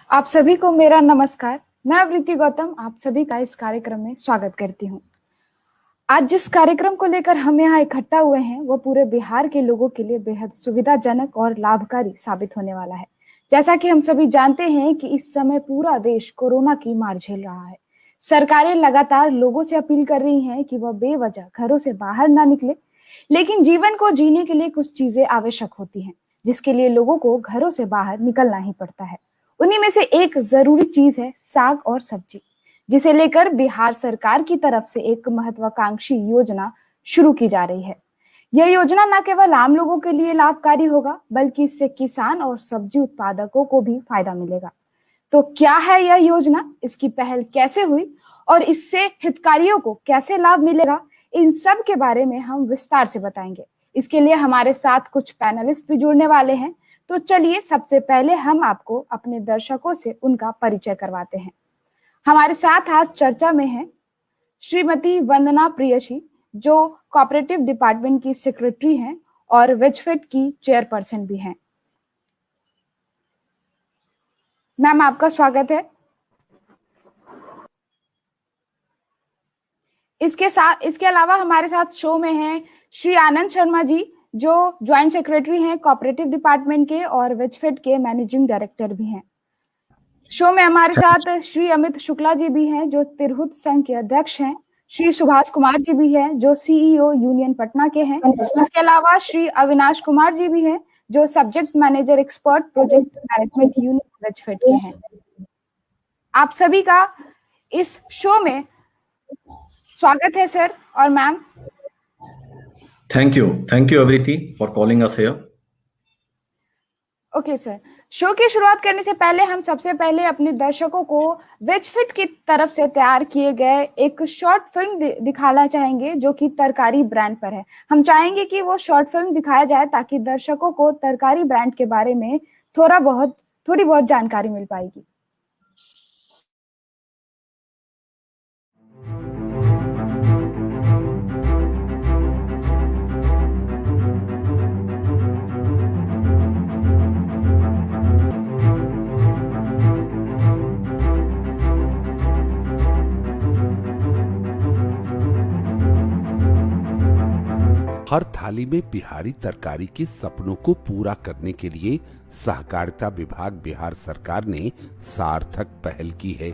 आप सभी को मेरा नमस्कार। मैं अवृति गौतम आप सभी का इस कार्यक्रम में स्वागत करती हूँ। आज जिस कार्यक्रम को लेकर हम यहाँ इकट्ठा हुए हैं वो पूरे बिहार के लोगों के लिए बेहद सुविधाजनक और लाभकारी साबित होने वाला है। जैसा कि हम सभी जानते हैं कि इस समय पूरा देश कोरोना की मार झेल रहा है। सरकारें लगातार लोगों से अपील कर रही हैं कि वह बेवजह घरों से बाहर ना निकले, लेकिन जीवन को जीने के लिए कुछ चीजें आवश्यक होती हैं, जिसके लिए लोगों को घरों से बाहर निकलना ही पड़ता है। उन्हीं में से एक जरूरी चीज है साग और सब्जी, जिसे लेकर बिहार सरकार की तरफ से एक महत्वाकांक्षी योजना शुरू की जा रही है। यह योजना न केवल आम लोगों के लिए लाभकारी होगा, बल्कि इससे किसान और सब्जी उत्पादकों को भी फायदा मिलेगा। तो क्या है यह योजना, इसकी पहल कैसे हुई और इससे हितग्राहियों को कैसे लाभ मिलेगा, इन सब के बारे में हम विस्तार से बताएंगे। इसके लिए हमारे साथ कुछ पैनलिस्ट भी जुड़ने वाले हैं। तो चलिए सबसे पहले हम आपको अपने दर्शकों से उनका परिचय करवाते हैं। हमारे साथ आज चर्चा में है श्रीमती वंदना प्रियशी, जो कोऑपरेटिव डिपार्टमेंट की सेक्रेटरी हैं और वेजफेड की चेयरपर्सन भी हैं। मैम, आपका स्वागत है। इसके अलावा हमारे साथ शो में हैं श्री आनंद शर्मा जी, जो ज्वाइंट सेक्रेटरी हैं कोऑपरेटिव डिपार्टमेंट के और वेजफेड के मैनेजिंग डायरेक्टर भी हैं। शो में हमारे साथ श्री अमित शुक्ला जी भी हैं, जो तिरहुत संघ के अध्यक्ष हैं। श्री सुभाष कुमार जी भी हैं, जो सीईओ यूनियन पटना के हैं। इसके अलावा श्री अविनाश कुमार जी भी हैं, जो subject manager expert project management unit Vegfed के हैं। आप सभी का इस शो में स्वागत है सर और ma'am. Thank you Avriti for calling us here. Okay sir, show की शुरुआत करने से पहले हम सबसे पहले अपने दर्शकों को वेजफिट की तरफ से तैयार किए गए एक शॉर्ट फिल्म दिखाना चाहेंगे, जो कि तरकारी ब्रांड पर है। हम चाहेंगे कि वो शॉर्ट फिल्म दिखाया जाए ताकि दर्शकों को तरकारी ब्रांड के बारे में थोड़ी बहुत जानकारी मिल पाएगी। हर थाली में बिहारी तरकारी के सपनों को पूरा करने के लिए सहकारिता विभाग बिहार सरकार ने सार्थक पहल की है।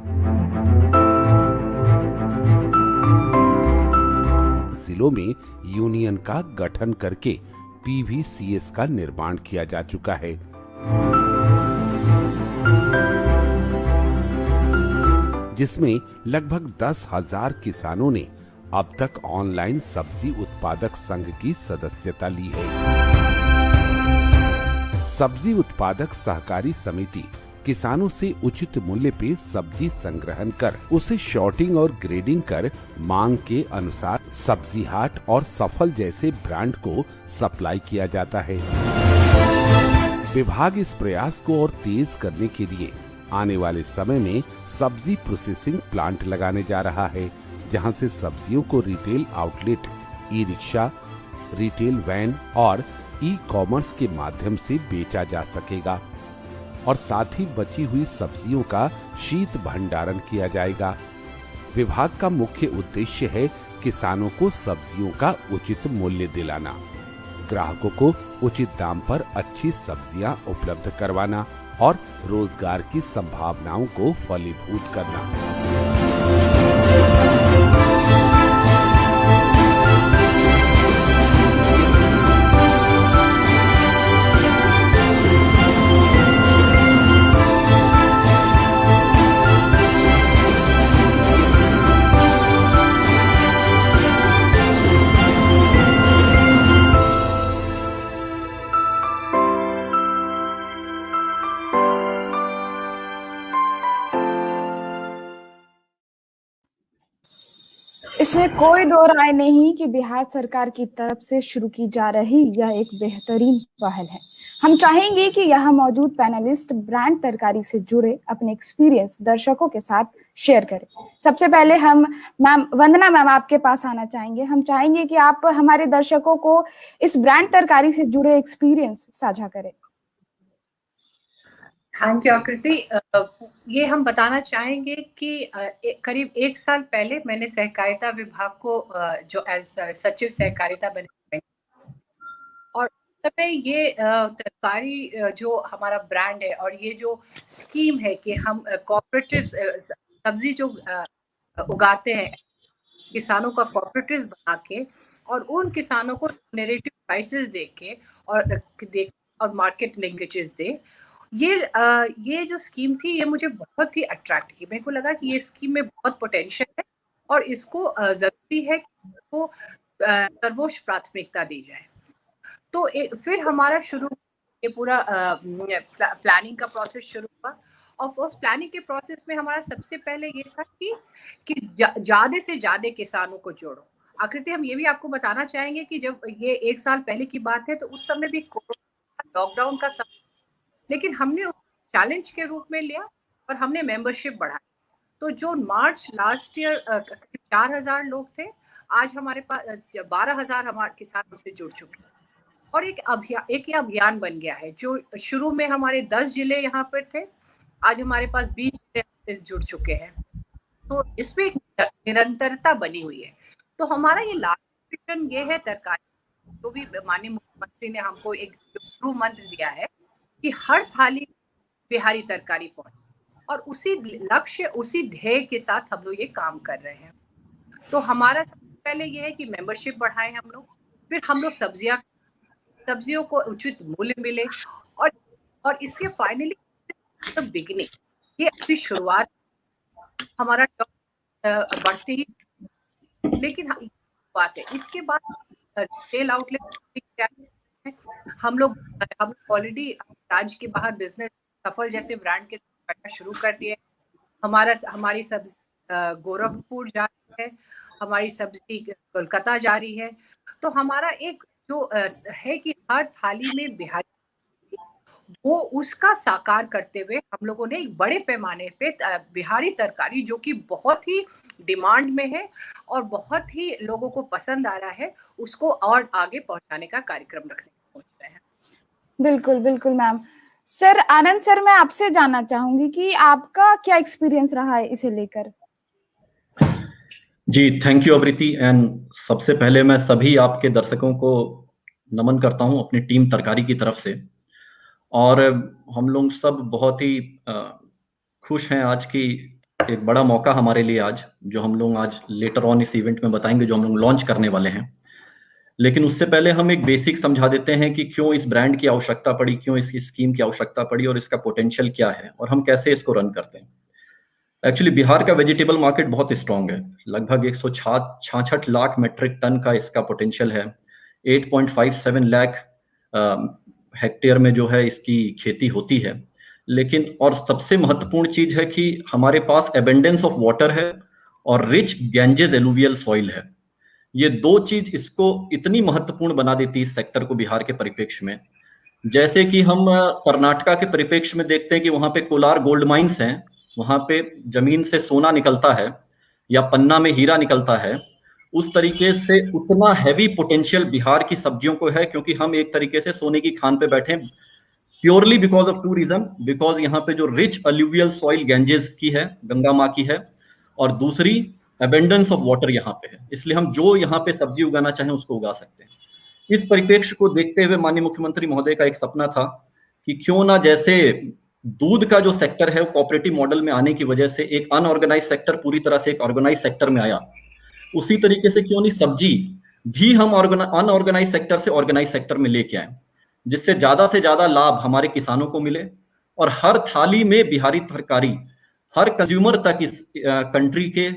जिलों में यूनियन का गठन करके पीवीसीएस का निर्माण किया जा चुका है। जिसमें लगभग 10,000 किसानों ने अब तक ऑनलाइन सब्जी उत्पादक संघ की सदस्यता ली है। सब्जी उत्पादक सहकारी समिति किसानों से उचित मूल्य पे सब्जी संग्रहण कर उसे शॉर्टिंग और ग्रेडिंग कर मांग के अनुसार सब्जी हाट और सफल जैसे ब्रांड को सप्लाई किया जाता है। विभाग इस प्रयास को और तेज करने के लिए आने वाले समय में सब्जी प्रोसेसिंग प्लांट लगाने जा रहा है, जहां से सब्जियों को retail outlet, e rickshaw, retail van और ई कॉमर्स के माध्यम से बेचा जा सकेगा और साथ ही बची हुई सब्जियों का शीत भंडारण किया जाएगा। विभाग का मुख्य उद्देश्य है किसानों को सब्जियों का उचित मूल्य दिलाना, ग्राहकों को उचित दाम पर अच्छी सब्जियां उपलब्ध करवाना और रोजगार की संभावनाओं को फलीभूत करना। इसमें कोई दो राय नहीं कि बिहार सरकार की तरफ से शुरू की जा रही यह एक बेहतरीन पहल है। हम चाहेंगे कि यहाँ मौजूद पैनलिस्ट ब्रांड तरकारी से जुड़े अपने एक्सपीरियंस दर्शकों के साथ शेयर करें। सबसे पहले हम मैम वंदना मैम आपके पास आना चाहेंगे। हम चाहेंगे कि आप हमारे दर्शकों को इस ब्रांड तरकारी से जुड़े एक्सपीरियंस साझा करें। थैंक यू आकृति। ये हम बताना चाहेंगे कि करीब 1 साल पहले मैंने सहकारिता विभाग को जो एज सचिव सहकारिता बने, और उस समय ये तरकारी जो हमारा ब्रांड है और ये जो स्कीम है कि हम कोऑपरेटिव सब्जी जो उगाते हैं किसानों का कोऑपरेटिव बना के और उन किसानों को रेमुनरेटिव प्राइसेस दे के और मार्केट लिंकेजेस दे, ये जो स्कीम थी ये मुझे बहुत ही अट्रैक्ट की। मेरे को लगा कि ये स्कीम में बहुत पोटेंशियल है और इसको जरूरी है कि इसको सर्वोच्च प्राथमिकता दी जाए। तो फिर हमारा ये पूरा प्लानिंग का प्रोसेस शुरू हुआ, और उस प्लानिंग के प्रोसेस में हमारा सबसे पहले ये था कि ज्यादा से ज्यादा किसानों को जोड़ो। आकृति, हम ये भी आपको बताना चाहेंगे कि जब ये 1 साल पहले की बात है तो उस समय भी लॉकडाउन का समय, लेकिन हमने उस चैलेंज के रूप में लिया और हमने मेंबरशिप बढ़ाई। तो जो मार्च लास्ट ईयर 4,000 लोग थे, आज हमारे पास 12,000 हमारे किसान हमसे जुड़ चुके हैं और एक अभियान बन गया है। जो शुरू में हमारे 10 जिले यहाँ पर थे, आज हमारे पास 20 जिले जुड़ चुके हैं। तो इसमें एक निरंतरता बनी हुई है। तो हमारा ये लास्ट मिशन ये है तरकारी, जो भी माननीय मुख्यमंत्री ने हमको एक गुरु मंत्र दिया है कि हर थाली बिहारी तरकारी पहुंचे, और उसी लक्ष्य उसी ध्येय के साथ हम लोग ये काम कर रहे हैं। तो हमारा सबसे पहले ये है कि मेंबरशिप बढ़ाएं हम लोग, फिर हम लोग सब्जियों को उचित मूल्य मिले, और इसके फाइनली बिगनिंग, ये अभी शुरुआत, हमारा बढ़ते ही, लेकिन बात है इसके बाद रिटेल आउटलेट हम लोग ऑलरेडी राज्य के बाहर बिजनेस सफल जैसे ब्रांड के साथ करना शुरू कर दिए। हमारी सब्जी गोरखपुर जा रही है, हमारी सब्जी कोलकाता जा रही है। तो हमारा एक जो है कि हर थाली में बिहारी, वो उसका साकार करते हुए हम लोगों ने एक बड़े पैमाने पे बिहारी तरकारी, जो कि बहुत ही डिमांड में है और बहुत ही लोगों को पसंद आ रहा है, उसको और आगे पहुंचाने का कार्यक्रम रखने की सोच रहे हैं। बिल्कुल बिल्कुल मैम। सर आनंद सर, मैं आपसे जानना चाहूंगी कि आपका क्या एक्सपीरियंस रहा है इसे लेकर। जी थैंक यू अवृति, एंड सबसे पहले मैं सभी आपके दर्शकों को नमन करता हूं अपनी टीम तरकारी की तरफ से। और हम लोग सब बहुत ही खुश हैं आज की एक बड़ा मौका हमारे लिए आज, जो हम लोग आज लेटर ऑन इस इवेंट में बताएंगे, जो हम लोग लॉन्च करने वाले हैं। लेकिन उससे पहले हम एक बेसिक समझा देते हैं कि क्यों इस ब्रांड की आवश्यकता पड़ी, क्यों इस स्कीम की आवश्यकता पड़ी और इसका पोटेंशियल क्या है और हम कैसे इसको रन करते हैं। एक्चुअली बिहार का वेजिटेबल मार्केट बहुत स्ट्रांग है, लगभग 166 लाख मेट्रिक टन का इसका पोटेंशियल है। 8.57 लाख हेक्टेयर में जो है इसकी खेती होती है। लेकिन और सबसे महत्वपूर्ण चीज है कि हमारे पास एबेंडेंस ऑफ वाटर है और रिच गैंजेस एलुवियल सॉइल है। ये दो चीज इसको इतनी महत्वपूर्ण बना देती है इस सेक्टर को बिहार के परिप्रेक्ष्य में। जैसे कि हम कर्नाटका के परिप्रेक्ष्य में देखते हैं कि वहां पे कोलार गोल्ड माइंस हैं, वहां पे जमीन से सोना निकलता है या पन्ना में हीरा निकलता है। उस तरीके से उतना हैवी पोटेंशियल बिहार की सब्जियों को है, क्योंकि हम एक तरीके से सोने की खान पे बैठे हैं, purely because of two reason. Because यहाँ पे जो रिच अलुवियल सॉइल गैंजेस की है, गंगा माँ की है, और दूसरी एबेंडेंस ऑफ वाटर यहाँ पे है। इसलिए हम जो यहाँ पे सब्जी उगाना चाहें उसको उगा सकते हैं। इस परिप्रेक्ष्य को देखते हुए माननीय मुख्यमंत्री महोदय का एक सपना था कि क्यों ना, जैसे दूध का जो सेक्टर है वो कोऑपरेटिव मॉडल में आने की वजह से एक अनऑर्गेनाइज सेक्टर पूरी तरह से एक ऑर्गेनाइज सेक्टर में आया, उसी तरीके से क्यों नहीं सब्जी भी हम अनऑर्गेनाइज सेक्टर से ऑर्गेनाइज सेक्टर में लेके आए, जिससे ज्यादा लाभ हमारे किसानों को मिले और हर थाली में बिहारी तरकारी हर कंज्यूमर तक इस कंट्री के,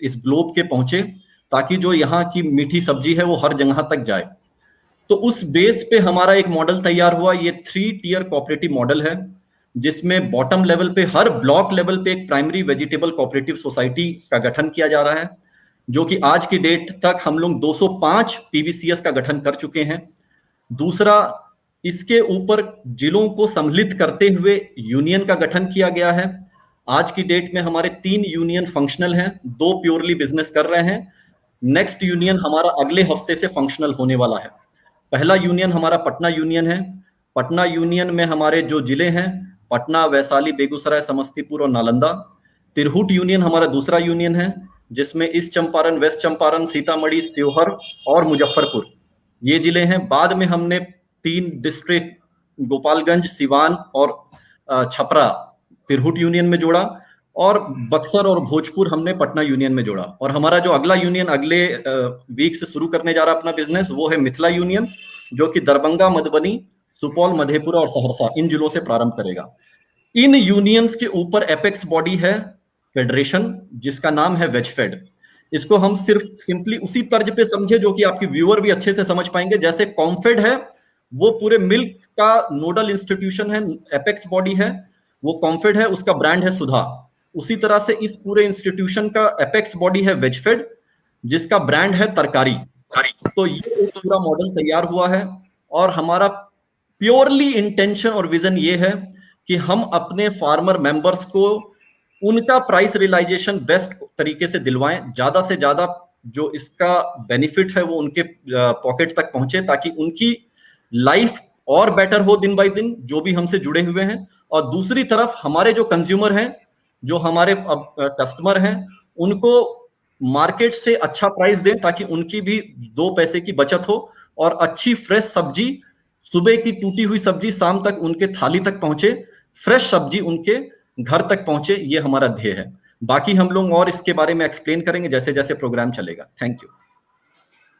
इस ग्लोब के पहुंचे, ताकि जो यहाँ की मीठी सब्जी है वो हर जगह तक जाए। तो उस बेस पे हमारा एक मॉडल तैयार हुआ। ये 3 टियर कोऑपरेटिव मॉडल है, जिसमें बॉटम लेवल पे, हर ब्लॉक लेवल पे एक प्राइमरी वेजिटेबल कोऑपरेटिव सोसाइटी का गठन किया जा रहा है, जो कि आज की डेट तक हम लोग 205 पीवीसीएस का गठन कर चुके हैं। दूसरा, इसके ऊपर जिलों को सम्मिलित करते हुए यूनियन का गठन किया गया है। आज की डेट में हमारे 3 यूनियन फंक्शनल हैं, 2 प्योरली बिजनेस कर रहे हैं। नेक्स्ट यूनियन हमारा अगले हफ्ते से फंक्शनल होने वाला है। पहला यूनियन हमारा पटना यूनियन है। पटना यूनियन में हमारे जो जिले हैं पटना, वैशाली, बेगूसराय, समस्तीपुर और नालंदा। तिरहुट यूनियन हमारा दूसरा यूनियन है, जिसमें ईस्ट चंपारण, वेस्ट चंपारण, सीतामढ़ी, शिवहर और मुजफ्फरपुर ये जिले हैं। बाद में हमने 3 डिस्ट्रिक्ट गोपालगंज, सिवान और छपरा तिरहुट यूनियन में जोड़ा, और बक्सर और भोजपुर हमने पटना यूनियन में जोड़ा। और हमारा जो अगला यूनियन अगले वीक से शुरू करने जा रहा अपना बिजनेस, वो है मिथिला यूनियन, जो कि दरभंगा, मधुबनी, सुपौल, मधेपुरा और सहरसा इन जिलों से प्रारंभ करेगा। इन यूनियंस के ऊपर एपेक्स बॉडी है फेडरेशन, जिसका नाम है वेजफेड। इसको हम सिर्फ सिंपली उसी तर्ज पे समझे जो कि आपके व्यूअर भी अच्छे से समझ पाएंगे। जैसे कॉम्फेड है वो पूरे मिल्क का नोडल इंस्टीट्यूशन है, एपेक्स बॉडी है वो कॉम्फेड है, उसका ब्रांड है सुधा। उसी तरह से इस पूरे इंस्टीट्यूशन का एपेक्स बॉडी है वेजफेड, जिसका ब्रांड है तरकारी। तो ये एक पूरा मॉडल तैयार हुआ है, और हमारा प्योरली इंटेंशन और विजन ये है कि हम अपने फार्मर मेंबर्स को उनका प्राइस रियलाइजेशन बेस्ट तरीके से दिलवाएं, ज्यादा से ज्यादा जो इसका बेनिफिट है वो उनके पॉकेट तक पहुंचे, ताकि उनकी लाइफ और बेटर हो दिन बाय दिन, जो भी हमसे जुड़े हुए हैं। और दूसरी तरफ हमारे जो कंज्यूमर हैं, जो हमारे कस्टमर हैं, उनको मार्केट से अच्छा प्राइस दें, ताकि उनकी भी 2 पैसे की बचत हो, और अच्छी फ्रेश सब्जी, सुबह की टूटी हुई सब्जी शाम तक उनके थाली तक पहुंचे, फ्रेश सब्जी उनके घर तक पहुंचे, ये हमारा ध्येय है। बाकी हम लोग और इसके बारे में एक्सप्लेन करेंगे जैसे जैसे प्रोग्राम चलेगा। Thank you.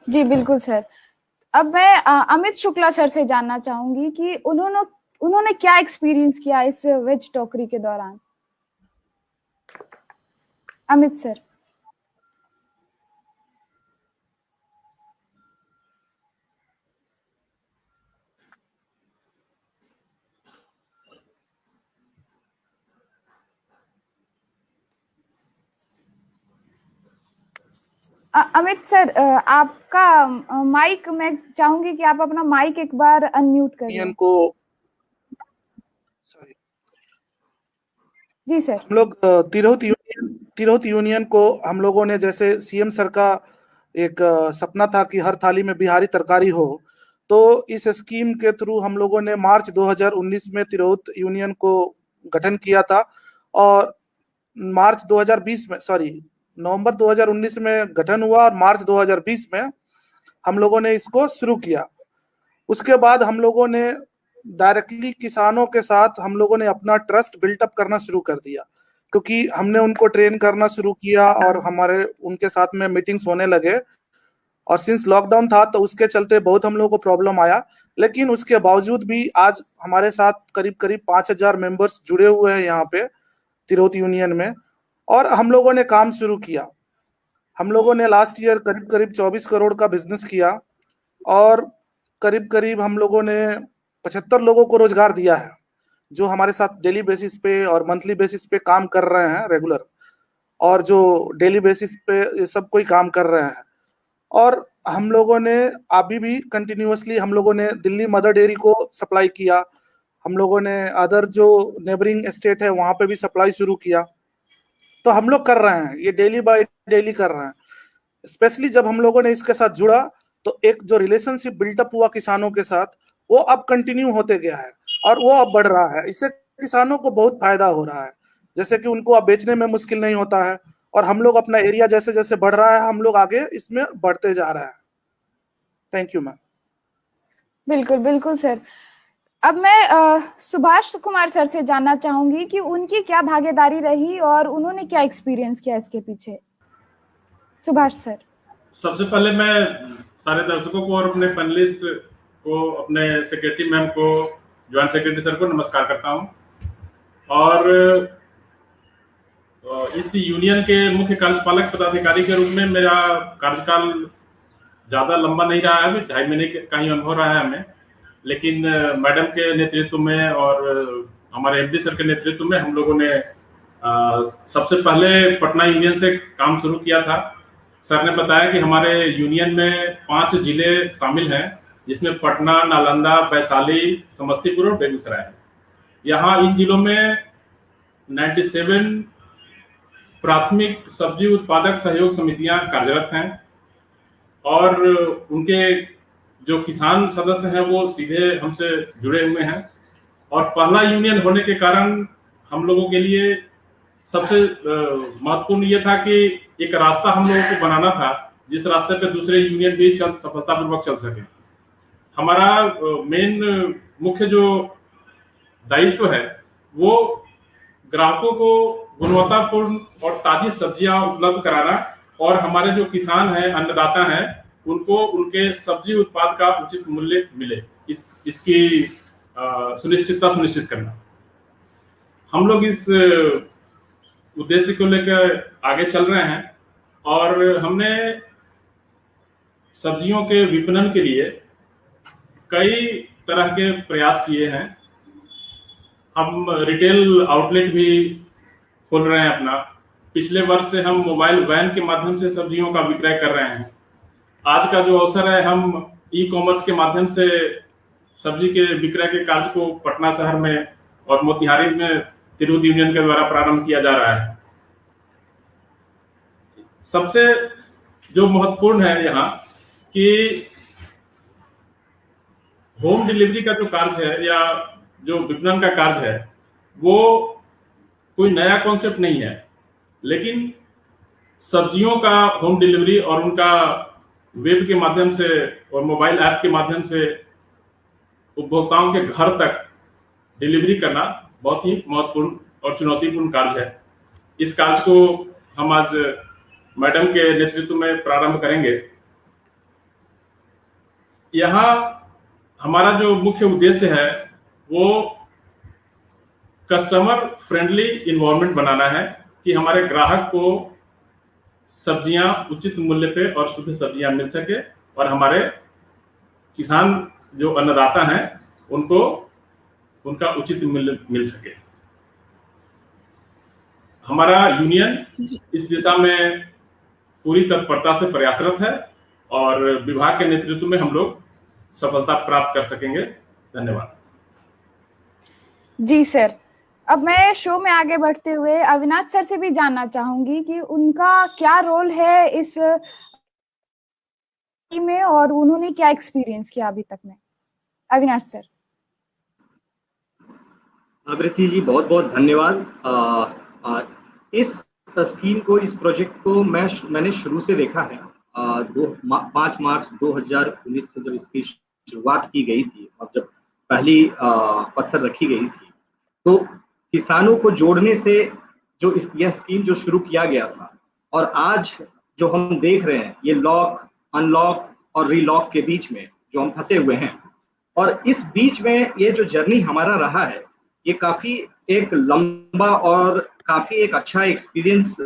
जी बिल्कुल सर। अब मैं अमित शुक्ला सर से जानना चाहूंगी कि उन्होंने क्या एक्सपीरियंस किया इस वेज टोकरी के दौरान। अमित सर। अमित सर, आपका माइक, मैं चाहूंगी कि आप अपना माइक एक बार अनम्यूट करें। जी सर। हम लोग तिरहुत यूनियन को हम लोगों ने, जैसे सीएम सर का एक सपना था कि हर थाली में बिहारी तरकारी हो, तो इस स्कीम के थ्रू हम लोगों ने मार्च 2019 में तिरहुत यूनियन को गठन किया था, और नवंबर 2019 में गठन हुआ, और मार्च 2020 में हम लोगों ने इसको शुरू किया। उसके बाद हम लोगों ने डायरेक्टली किसानों के साथ हम लोगों ने अपना ट्रस्ट बिल्टअप करना शुरू कर दिया, क्योंकि हमने उनको ट्रेन करना शुरू किया और हमारे उनके साथ में मीटिंग्स होने लगे। और सिंस लॉकडाउन था तो उसके चलते बहुत हम लोगों को प्रॉब्लम आया, लेकिन उसके बावजूद भी आज हमारे साथ करीब 5000 मेंबर्स जुड़े हुए हैं यहाँ पे तिरहुत यूनियन में, और हम लोगों ने काम शुरू किया। हम लोगों ने लास्ट ईयर करीब 24 करोड़ का बिजनेस किया, और करीब हम लोगों ने 75 लोगों को रोजगार दिया है, जो हमारे साथ डेली बेसिस पे और मंथली बेसिस पे काम कर रहे हैं रेगुलर, और जो डेली बेसिस पे ये सब कोई काम कर रहे हैं। और हम लोगों ने अभी भी कंटिन्यूअसली हम लोगों ने दिल्ली मदर डेयरी को सप्लाई किया, हम लोगों ने अदर जो नेबरिंग स्टेट है वहां पे भी सप्लाई शुरू किया। तो हम लोग कर रहे हैं, ये डेली बाय डेली कर रहे हैं। स्पेशली जब हम लोगों ने इसके साथ जुड़ा तो एक जो रिलेशनशिप बिल्टअप हुआ किसानों के साथ, वो अब कंटिन्यू होते गया है और वो अब बढ़ रहा है। इससे किसानों को बहुत फायदा हो रहा है, जैसे कि उनको अब बेचने में मुश्किल नहीं होता है, और हम लोग अपना एरिया जैसे जैसे बढ़ रहा है हम लोग आगे इसमें बढ़ते जा रहे हैं। Thank you ma'am. बिल्कुल बिल्कुल सर। अब मैं सुभाष कुमार सर से जानना चाहूंगी कि उनकी क्या भागीदारी रही और उन्होंने क्या एक्सपीरियंस किया इसके पीछे। सुभाष सर। सबसे पहले मैं सारे दर्शकों को और अपने पैनलिस्ट को, अपने सेक्रेटरी मैम को, ज्वाइंट सेक्रेटरी सर को नमस्कार करता हूं। और इस यूनियन के मुख्य कार्यपालक पदाधिकारी के रूप में मेरा कार्यकाल ज़्यादा लंबा नहीं रहा है, अभी 2.5 महीने का ही अनुभव रहा है हमें। लेकिन मैडम के नेतृत्व में और हमारे एमडी सर के नेतृत्व में हम लोगों ने सबसे पहले पटना यूनियन से काम शुरू किया था। सर ने बताया कि हमारे यूनियन में 5 जिले शामिल हैं, जिसमें पटना, नालंदा, वैशाली, समस्तीपुर और बेगूसराय है। यहाँ इन जिलों में 97 प्राथमिक सब्जी उत्पादक सहयोग समितियां कार्यरत हैं, और उनके जो किसान सदस्य हैं वो सीधे हमसे जुड़े हुए हैं। और पहला यूनियन होने के कारण हम लोगों के लिए सबसे महत्वपूर्ण ये था कि एक रास्ता हम लोगों को बनाना था जिस रास्ते पे दूसरे यूनियन भी सफलतापूर्वक चल सके। हमारा मेन मुख्य जो दायित्व है वो ग्राहकों को गुणवत्तापूर्ण और ताजी सब्जियां उपलब्ध कराना और हमारे जो किसान हैं, अन्नदाता हैं, उनको उनके सब्जी उत्पाद का उचित मूल्य मिले, इसकी सुनिश्चित करना। हम लोग इस उद्देश्य को लेकर आगे चल रहे हैं और हमने सब्जियों के विपणन के लिए कई तरह के प्रयास किए हैं। हम रिटेल आउटलेट भी खोल रहे हैं अपना। पिछले वर्ष से हम मोबाइल वैन के माध्यम से सब्जियों का विक्रय कर रहे हैं। आज का जो अवसर है, हम ई-कॉमर्स के माध्यम से सब्जी के विक्रय के कार्य को पटना शहर में और मोतिहारी में तिरहुत यूनियन के द्वारा प्रारंभ किया जा रहा है। सबसे जो महत्वपूर्ण है यहाँ कि होम डिलीवरी का जो कार्य है या जो विपणन का कार्य है वो कोई नया कॉन्सेप्ट नहीं है, लेकिन सब्जियों का होम डिलीवरी और उनका वेब के माध्यम से और मोबाइल ऐप के माध्यम से उपभोक्ताओं के घर तक डिलीवरी करना बहुत ही महत्वपूर्ण और चुनौतीपूर्ण कार्य है। इस कार्य को हम आज मैडम के नेतृत्व में प्रारंभ करेंगे। यहाँ हमारा जो मुख्य उद्देश्य है वो कस्टमर फ्रेंडली इन्वायरमेंट बनाना है कि हमारे ग्राहक को सब्जियां उचित मूल्य पे और शुद्ध सब्जियां मिल सके और हमारे किसान जो अन्नदाता हैं उनको उनका उचित मूल्य मिल सके। हमारा यूनियन इस दिशा में पूरी तत्परता से प्रयासरत है और विभाग के नेतृत्व में हम लोग सफलता प्राप्त कर सकेंगे। धन्यवाद। जी सर, अब मैं शो में आगे बढ़ते हुए अविनाश सर से भी जानना चाहूंगी कि उनका क्या रोल है इस में और उन्होंने क्या एक्सपीरियंस किया अभी तक में। अविनाश सर। आवृत्ति जी, बहुत बहुत धन्यवाद। इस स्कीम को, इस प्रोजेक्ट को मैंने शुरू से देखा है। 5 मार्च 2019 से जब इसकी शुरुआत की गई थी और जब पहली पत्थर रखी गई थी, तो किसानों को जोड़ने से जो यह स्कीम जो शुरू किया गया था और आज जो हम देख रहे हैं, ये लॉक, अनलॉक और रीलॉक के बीच में जो हम फंसे हुए हैं, और इस बीच में ये जो जर्नी हमारा रहा है, ये काफी एक लंबा और काफी एक अच्छा एक्सपीरियंस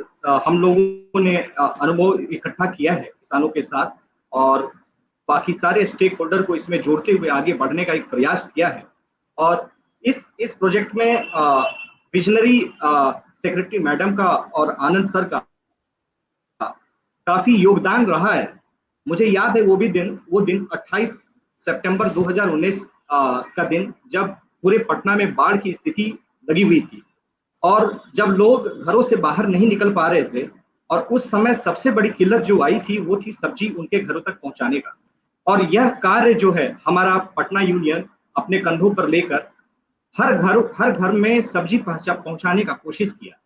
हम लोगों ने अनुभव इकट्ठा किया है किसानों के साथ और बाकी सारे स्टेक होल्डर को इसमें जोड़ते हुए आगे बढ़ने का एक प्रयास किया है। और इस प्रोजेक्ट में विजनरी सेक्रेटरी मैडम का और आनंद सर का काफी योगदान रहा है। मुझे याद है वो दिन 28 सितंबर 2019 का दिन, जब पूरे पटना में बाढ़ की स्थिति लगी हुई थी और जब लोग घरों से बाहर नहीं निकल पा रहे थे, और उस समय सबसे बड़ी किल्लत जो आई थी वो थी सब्जी उनके घरों तक पहुंचाने का। और यह कार्य जो है हमारा पटना यूनियन अपने कंधों पर लेकर हर घर में सब्जी पहुंचाने का कोशिश किया।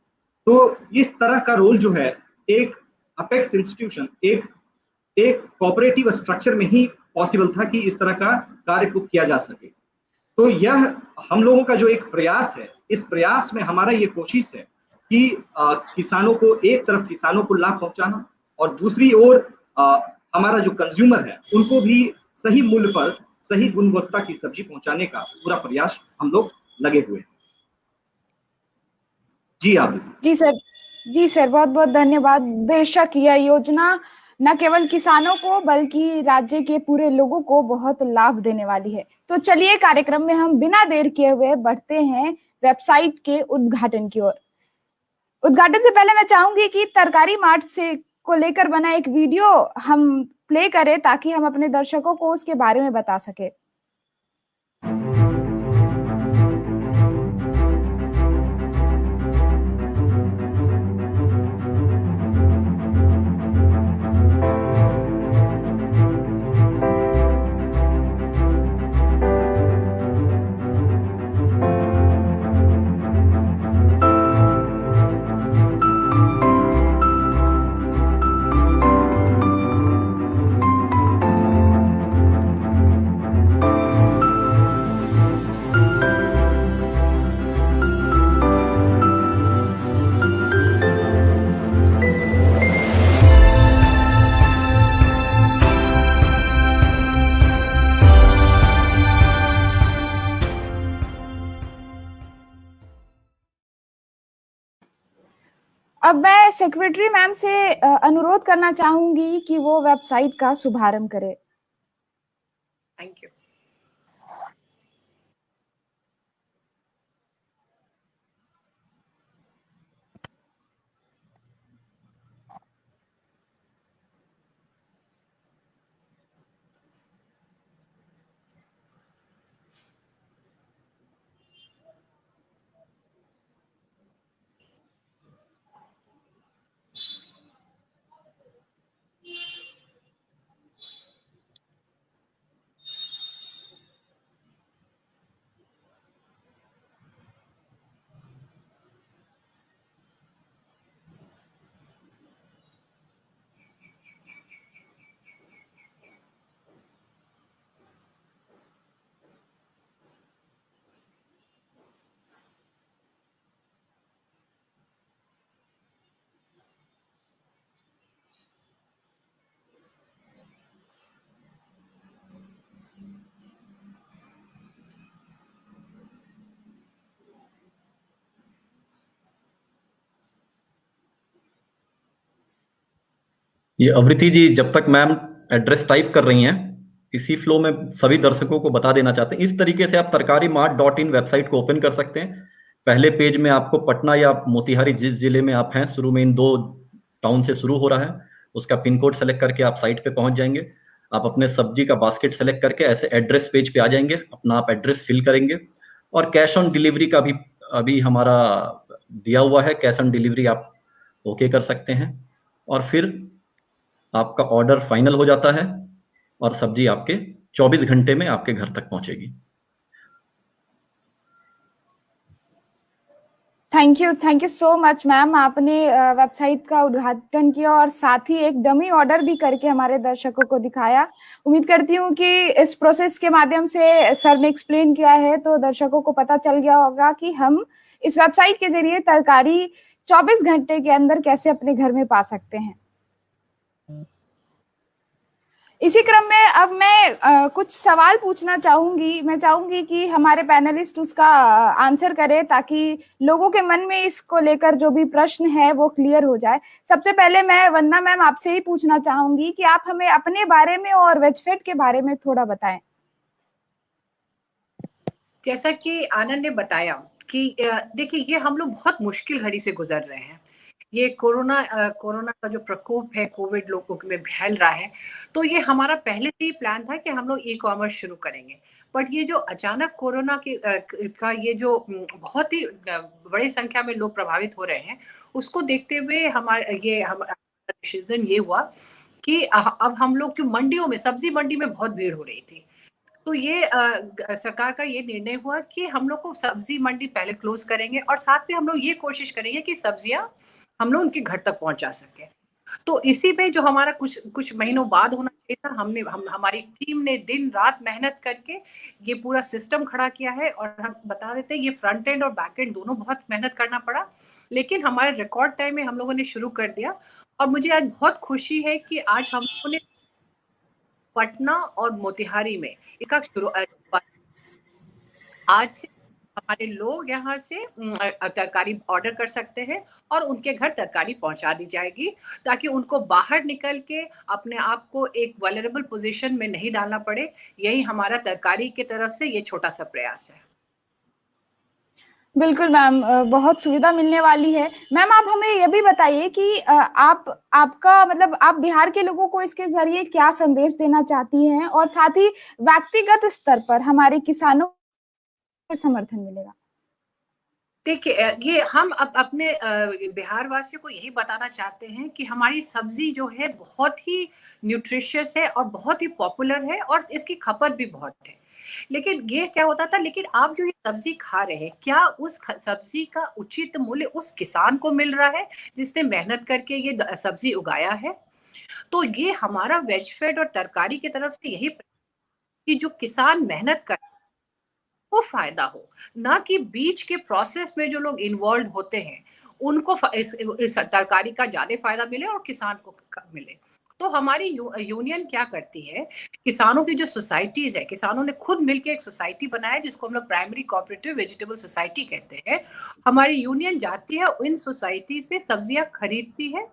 तो इस तरह का रोल जो है एक अपेक्स इंस्टीट्यूशन, एक कोऑपरेटिव स्ट्रक्चर में ही पॉसिबल था कि इस तरह का कार्य को किया जा सके। तो यह हम लोगों का जो एक प्रयास है, इस प्रयास में हमारा ये कोशिश है कि किसानों को, एक तरफ किसानों को लाभ पहुंचाना और दूसरी ओर हमारा जो कंज्यूमर है उनको भी सही मूल्य पर सही गुणवत्ता की सब्जी पहुंचाने का पूरा प्रयास हम लोग लगे हुए हैं। जी आप। जी सर, बहुत बहुत धन्यवाद। बेशक यह योजना न केवल किसानों को बल्कि राज्य के पूरे लोगों को बहुत लाभ देने वाली है। तो चलिए कार्यक्रम में हम बिना देर किए हुए बढ़ते हैं वेबसाइट के उद्घाटन की ओर। उद्घाटन से पहले मैं चाहूंगी कि तरकारी मार्ट से को लेकर बना एक वीडियो हम प्ले करें ताकि हम अपने दर्शकों को उसके बारे में बता सके। अब मैं सेक्रेटरी मैम से अनुरोध करना चाहूंगी कि वो वेबसाइट का शुभारंभ करें। Thank you. ये अवृति जी, जब तक मैम एड्रेस टाइप कर रही हैं, इसी फ्लो में सभी दर्शकों को बता देना चाहते हैं, इस तरीके से आप tarkarimart.in वेबसाइट को ओपन कर सकते हैं। पहले पेज में आपको पटना या मोतिहारी, जिस जिले में आप हैं, शुरू में इन 2 टाउन से शुरू हो रहा है, उसका पिन कोड सेलेक्ट करके आप साइट पे पहुंच जाएंगे। आप अपने सब्जी का बास्केट सेलेक्ट करके ऐसे एड्रेस पेज पे आ जाएंगे, अपना आप एड्रेस फिल करेंगे और कैश ऑन डिलीवरी का भी अभी हमारा दिया हुआ है, कैश ऑन डिलीवरी आप ओके कर सकते हैं और फिर आपका ऑर्डर फाइनल हो जाता है और सब्जी आपके 24 घंटे में आपके घर तक पहुंचेगी। Thank you so much ma'am. आपने वेबसाइट का उद्घाटन किया और साथ ही एक डमी ऑर्डर भी करके हमारे दर्शकों को दिखाया। उम्मीद करती हूँ कि इस प्रोसेस के माध्यम से सर ने एक्सप्लेन किया है तो दर्शकों को पता चल गया होगा कि हम इस वेबसाइट के जरिए तरकारी 24 घंटे के अंदर कैसे अपने घर में पा सकते हैं। इसी क्रम में अब मैं कुछ सवाल पूछना चाहूंगी। मैं चाहूंगी कि हमारे पैनलिस्ट उसका आंसर करें ताकि लोगों के मन में इसको लेकर जो भी प्रश्न है वो क्लियर हो जाए। सबसे पहले मैं वंदना मैम आपसे ही पूछना चाहूंगी कि आप हमें अपने बारे में और वेजफेड के बारे में थोड़ा बताएं। जैसा कि आनंद ने बताया कि देखिए, ये हम लोग बहुत मुश्किल घड़ी से गुजर रहे हैं। ये कोरोना का जो प्रकोप है, कोविड लोगों में फैल रहा है, तो ये हमारा पहले से ही प्लान था कि हम लोग ई कॉमर्स शुरू करेंगे। बट ये जो अचानक कोरोना का ये जो बहुत ही बड़ी संख्या में लोग प्रभावित हो रहे हैं, उसको देखते हुए हमारा डिसीजन ये हुआ कि अब हम लोग, क्यों मंडियों में, सब्जी मंडी में बहुत भीड़ हो रही थी, तो ये सरकार का ये निर्णय हुआ कि हम लोग को सब्जी मंडी पहले क्लोज करेंगे और साथ में हम लोग ये कोशिश करेंगे कि सब्जियां हम लोग उनके घर तक पहुंचा सके। तो इसी में जो हमारा कुछ महीनों बाद होना चाहिए था, हमारी टीम ने दिन रात मेहनत करके ये पूरा सिस्टम खड़ा किया है। और हम बता देते हैं, ये फ्रंट एंड और बैक एंड दोनों बहुत मेहनत करना पड़ा, लेकिन हमारे रिकॉर्ड टाइम में हम लोगों ने शुरू कर दिया। और मुझे आज बहुत खुशी है कि आज हम लोगों ने पटना और मोतिहारी में इसका शुरू, आज से हमारे लोग यहाँ से तरकारी ऑर्डर कर सकते हैं और उनके घर तरकारी पहुंचा दी जाएगी, ताकि उनको बाहर निकल के अपने आप को एक वल्नरेबल पोजीशन में नहीं डालना पड़े। यही हमारा तरकारी की तरफ से ये छोटा सा प्रयास है। बिल्कुल मैम, बहुत सुविधा मिलने वाली है। मैम आप हमें यह भी बताइए कि आपका मतलब आप बिहार के लोगों को इसके जरिए क्या संदेश देना चाहती हैं और साथ ही व्यक्तिगत स्तर पर हमारे किसानों को समर्थन मिलेगा। देखिए, ये हम अपने बिहार वासियों को यही बताना चाहते हैं कि हमारी सब्जी जो है बहुत ही न्यूट्रिशियस है और बहुत ही पॉपुलर है और इसकी खपत भी बहुत है। लेकिन ये क्या होता था, लेकिन आप जो ये सब्जी खा रहे हैं, क्या उस सब्जी का उचित मूल्य उस किसान को मिल रहा है जिसने मेहनत करके ये सब्जी उगाया है? तो ये हमारा वेजफेड और तरकारी की तरफ से यही कि जो किसान मेहनत कर को फायदा हो, ना कि बीच के प्रोसेस में जो लोग इन्वॉल्व होते हैं उनको इस तरकारी का ज्यादा फायदा मिले और किसान को मिले। तो हमारी यूनियन क्या करती है, किसानों की जो सोसाइटीज है, किसानों ने खुद मिलकर एक सोसाइटी बनाया जिसको हम लोग प्राइमरी कोऑपरेटिव वेजिटेबल सोसाइटी कहते हैं। हमारी यूनियन जाती है इन सोसाइटी से सब्जियां खरीदती है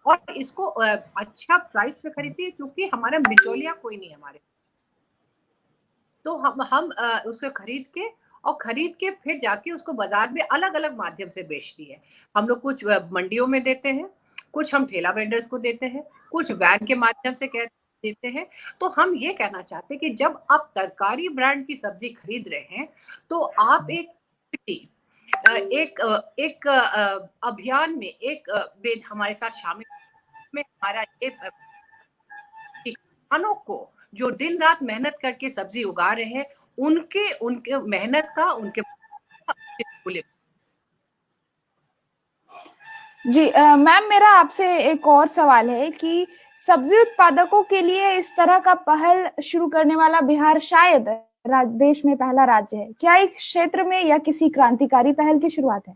और इसको अच्छा प्राइस पे खरीदती है, क्योंकि हमारा बिचौलिया कोई नहीं है हमारे। तो हम उसे खरीद के फिर जाके उसको बाजार में अलग अलग माध्यम से बेचती है। हम लोग कुछ मंडियों में देते हैं, कुछ हम ठेला वेंडर्स को देते हैं, कुछ वैन के माध्यम से देते हैं। तो हम ये कहना चाहते हैं कि जब आप तरकारी ब्रांड की सब्जी खरीद रहे हैं तो आप एक अभियान में हमारे साथ शामिल में हमारा ये किसानों को जो दिन रात मेहनत करके सब्जी उगा रहे हैं उनके मेहनत का उनके जी मैम, मेरा आपसे एक और सवाल है कि सब्जी उत्पादकों के लिए इस तरह का पहल शुरू करने वाला बिहार शायद देश में पहला राज्य है। क्या इस क्षेत्र में या किसी क्रांतिकारी पहल की शुरुआत है?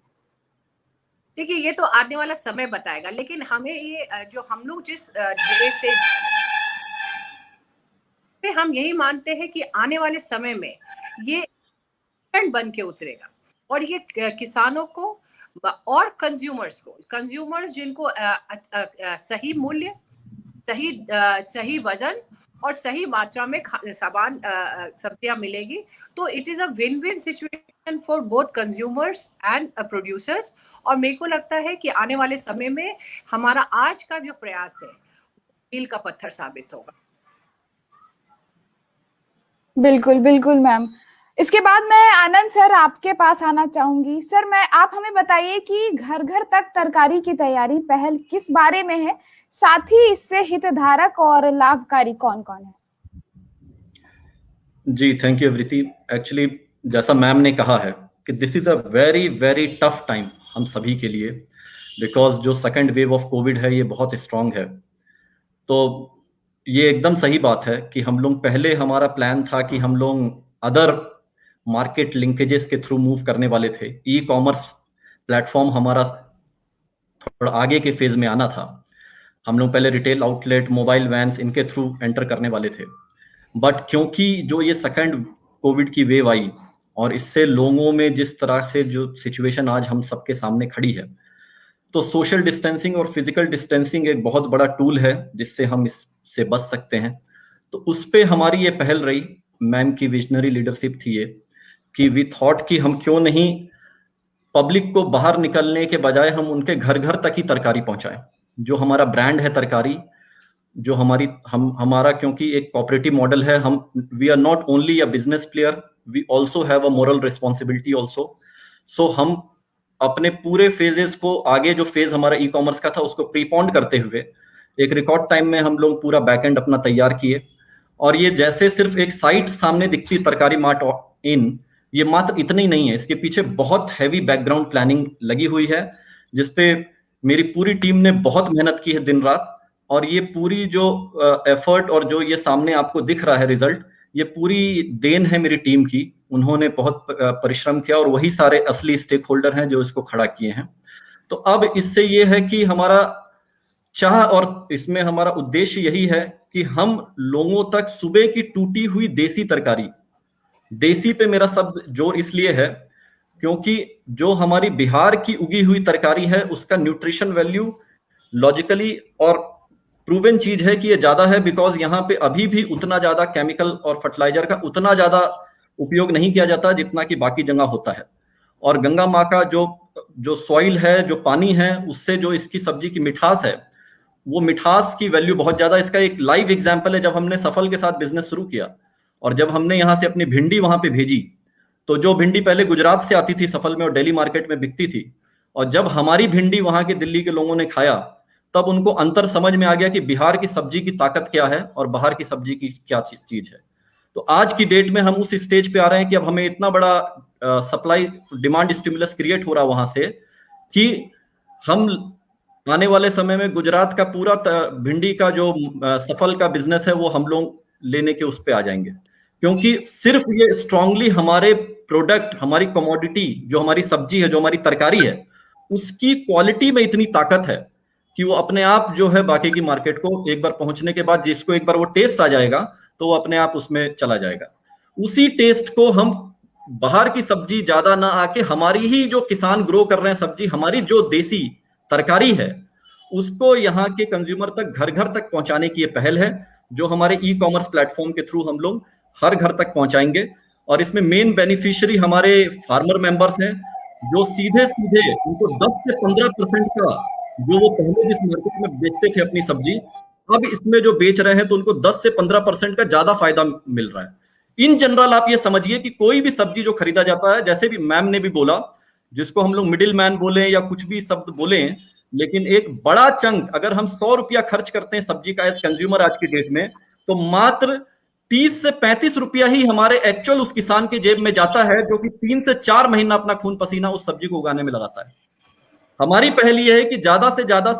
देखिए, ये तो आने वाला समय बताएगा, लेकिन हमें ये जो हम लोग जिस जगह से हम यही मानते हैं कि आने वाले समय में ये ट्रेंड बन के उतरेगा और ये किसानों को और कंज्यूमर्स जिनको सही मूल्य, सही वजन और सही मात्रा में सब्जियां मिलेगी, तो it is a win win situation for both consumers and producers. और मेरे को लगता है कि आने वाले समय में हमारा आज का जो प्रयास है मील का पत्थर साबित होगा। बिल्कुल बिल्कुल मैम। इसके बाद मैं आनंद सर आपके पास आना चाहूंगी। सर, आप हमें बताइए कि घर घर तक तरकारी की तैयारी पहल किस बारे में है, साथ ही इससे हितधारक और लाभकारी कौन कौन है? जी, थैंक यू अवृति। एक्चुअली जैसा मैम ने कहा है कि this is a very very tough time हम सभी के लिए, बिकॉज जो सेकंड वेव ऑफ कोविड है ये बहुत स्ट्रांग है। तो ये एकदम सही बात है कि हम लोग पहले हमारा प्लान था कि हम लोग अदर मार्केट लिंकेजेस के थ्रू मूव करने वाले थे। ई कॉमर्स प्लेटफॉर्म हमारा थोड़ा आगे के फेज में आना था। हम लोग पहले रिटेल आउटलेट, मोबाइल वैन्स, इनके थ्रू एंटर करने वाले थे। बट क्योंकि जो ये सेकंड कोविड की वेव आई और इससे लोगों में जिस तरह से जो सिचुएशन आज हम सबके सामने खड़ी है, तो सोशल डिस्टेंसिंग और फिजिकल डिस्टेंसिंग एक बहुत बड़ा टूल है जिससे हम इससे बच सकते हैं। तो उस पे हमारी ये पहल रही, मैम की विजनरी लीडरशिप थी ये कि वी थॉट कि हम क्यों नहीं पब्लिक को बाहर निकलने के बजाय हम उनके घर घर तक ही तरकारी पहुंचाएं। जो हमारा ब्रांड है तरकारी, जो हमारा क्योंकि एक कोऑपरेटिव मॉडल है, हम we are not only a business player, we also have a moral responsibility also. So हम अपने पूरे फेजेस को, आगे जो फेज हमारा ई कॉमर्स का था उसको प्रीपोन्ड करते हुए एक रिकॉर्ड टाइम में हम लोग पूरा बैकएंड अपना तैयार किए। और ये जैसे सिर्फ एक साइट सामने दिखती तरकारी मार्ट इन, ये मात्र इतना ही नहीं है, इसके पीछे बहुत हैवी बैकग्राउंड प्लानिंग लगी हुई है जिसपे मेरी पूरी टीम ने बहुत मेहनत की है दिन रात। और ये पूरी जो एफर्ट और जो ये सामने आपको दिख रहा है रिजल्ट, ये पूरी देन है मेरी टीम की। उन्होंने बहुत परिश्रम किया और वही सारे असली स्टेक होल्डर हैं जो इसको खड़ा किए हैं। तो अब इससे ये है कि हमारा चाह और इसमें हमारा उद्देश्य यही है कि हम लोगों तक सुबह की टूटी हुई देसी तरकारी, देसी पे मेरा शब्द जोर इसलिए है क्योंकि जो हमारी बिहार की उगी हुई तरकारी है उसका न्यूट्रिशन वैल्यू लॉजिकली और प्रूवन चीज है कि ये ज्यादा है, बिकॉज यहाँ पे अभी भी उतना ज्यादा केमिकल और फर्टिलाइजर का उतना ज्यादा उपयोग नहीं किया जाता जितना कि बाकी जगह होता है। और गंगा माँ का जो सॉइल है, जो पानी है, उससे जो इसकी सब्जी की मिठास है, वो मिठास की वैल्यू बहुत ज्यादा। इसका एक लाइव एग्जाम्पल है, जब हमने सफल के साथ बिजनेस शुरू किया और जब हमने यहाँ से अपनी भिंडी वहां पे भेजी, तो जो भिंडी पहले गुजरात से आती थी सफल में और दिल्ली मार्केट में बिकती थी, और जब हमारी भिंडी वहां के दिल्ली के लोगों ने खाया तब उनको अंतर समझ में आ गया कि बिहार की सब्जी की ताकत क्या है और बाहर की सब्जी की क्या चीज है। तो आज की डेट में हम उस स्टेज पे आ रहे हैं कि अब हमें इतना बड़ा सप्लाई डिमांड स्टिमुलस क्रिएट हो रहा वहां से कि हम आने वाले समय में गुजरात का पूरा भिंडी का जो सफल का बिजनेस है वो हम लोग लेने के उस पे आ जाएंगे, क्योंकि सिर्फ ये स्ट्रांगली हमारे प्रोडक्ट, हमारी कमोडिटी, जो हमारी सब्जी है, जो हमारी तरकारी है, उसकी क्वालिटी में इतनी ताकत है कि वो अपने आप जो है बाकी की मार्केट को एक बार पहुंचने के बाद जिसको एक बार वो टेस्ट आ जाएगा तो वो अपने आप उसमें चला जाएगा। उसी टेस्ट को हम बाहर की सब्जी ज्यादा ना आके हमारी ही जो किसान ग्रो कर रहे हैं सब्जी, हमारी जो देसी तरकारी है, उसको यहाँ के कंज्यूमर तक घर घर तक पहुंचाने की ये पहल है, जो हमारे ई कॉमर्स प्लेटफॉर्म के थ्रू हम लोग हर घर तक पहुंचाएंगे। और इसमें मेन बेनिफिशियरी हमारे फार्मर मेंबर्स हैं, जो सीधे सीधे उनको 10 से 15% का, जो वो पहले जिस मार्केट में बेचते थे अपनी सब्जी, अब इसमें जो बेच रहे हैं तो उनको 10 से 15% का ज्यादा फायदा मिल रहा है। इन जनरल आप ये समझिए कि कोई भी सब्जी जो खरीदा जाता है, जैसे भी मैम ने भी बोला, जिसको हम लोग मिडिल मैन बोले या कुछ भी शब्द बोले, लेकिन एक बड़ा चंक अगर हम 100 रुपया खर्च करते हैं सब्जी का एज कंज्यूमर आज की डेट में, तो मात्र 30 से 35 रुपया ही हमारे एक्चुअल उस किसान के जेब में जाता है, जो कि 3 से 4 महीना अपना खून पसीना उस सब्जी को उगाने में लगाता है। हमारी पहल यह है कि ज्यादा से ज्यादा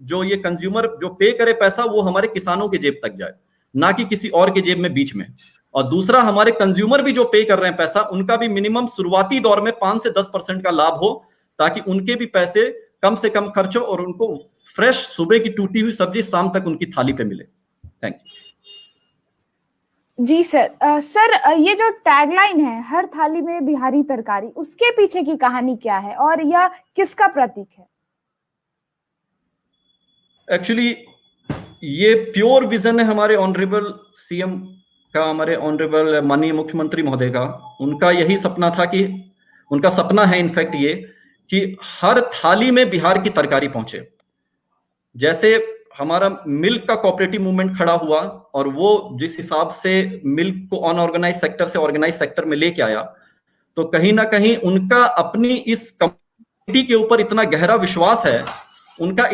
जो ये कंज्यूमर जो पे करे पैसा, वो हमारे किसानों के जेब तक जाए, ना कि किसी और के जेब में बीच में। और दूसरा, हमारे कंज्यूमर भी जो पे कर रहे हैं पैसा, उनका भी मिनिमम शुरुआती दौर में 5 से 10% का लाभ हो, ताकि उनके भी पैसे कम से कम खर्च हो और उनको फ्रेश सुबह की टूटी हुई सब्जी शाम तक उनकी थाली पे मिले। Thank you. जी सर। सर, ये जो टैगलाइन है हर थाली में बिहारी तरकारी, उसके पीछे की कहानी क्या है और यह किसका प्रतीक है? एक्चुअली ये प्योर विजन है हमारे ऑनरेबल सीएम का, हमारे ऑनरेबल माननीय मुख्यमंत्री महोदय का। उनका यही सपना था कि, उनका सपना है इनफैक्ट ये, कि हर थाली में बिहार की तरकारी पहुंचे। जैसे हमारा मिल्क का कोऑपरेटिव मूवमेंट खड़ा हुआ और वो जिस हिसाब से मिल्क को अनऑर्गेनाइज सेक्टर से ऑर्गेनाइज सेक्टर में लेके आया, तो कहीं ना कहीं उनका अपनी इस कम्युनिटी के ऊपर इतना गहरा विश्वास है, उनका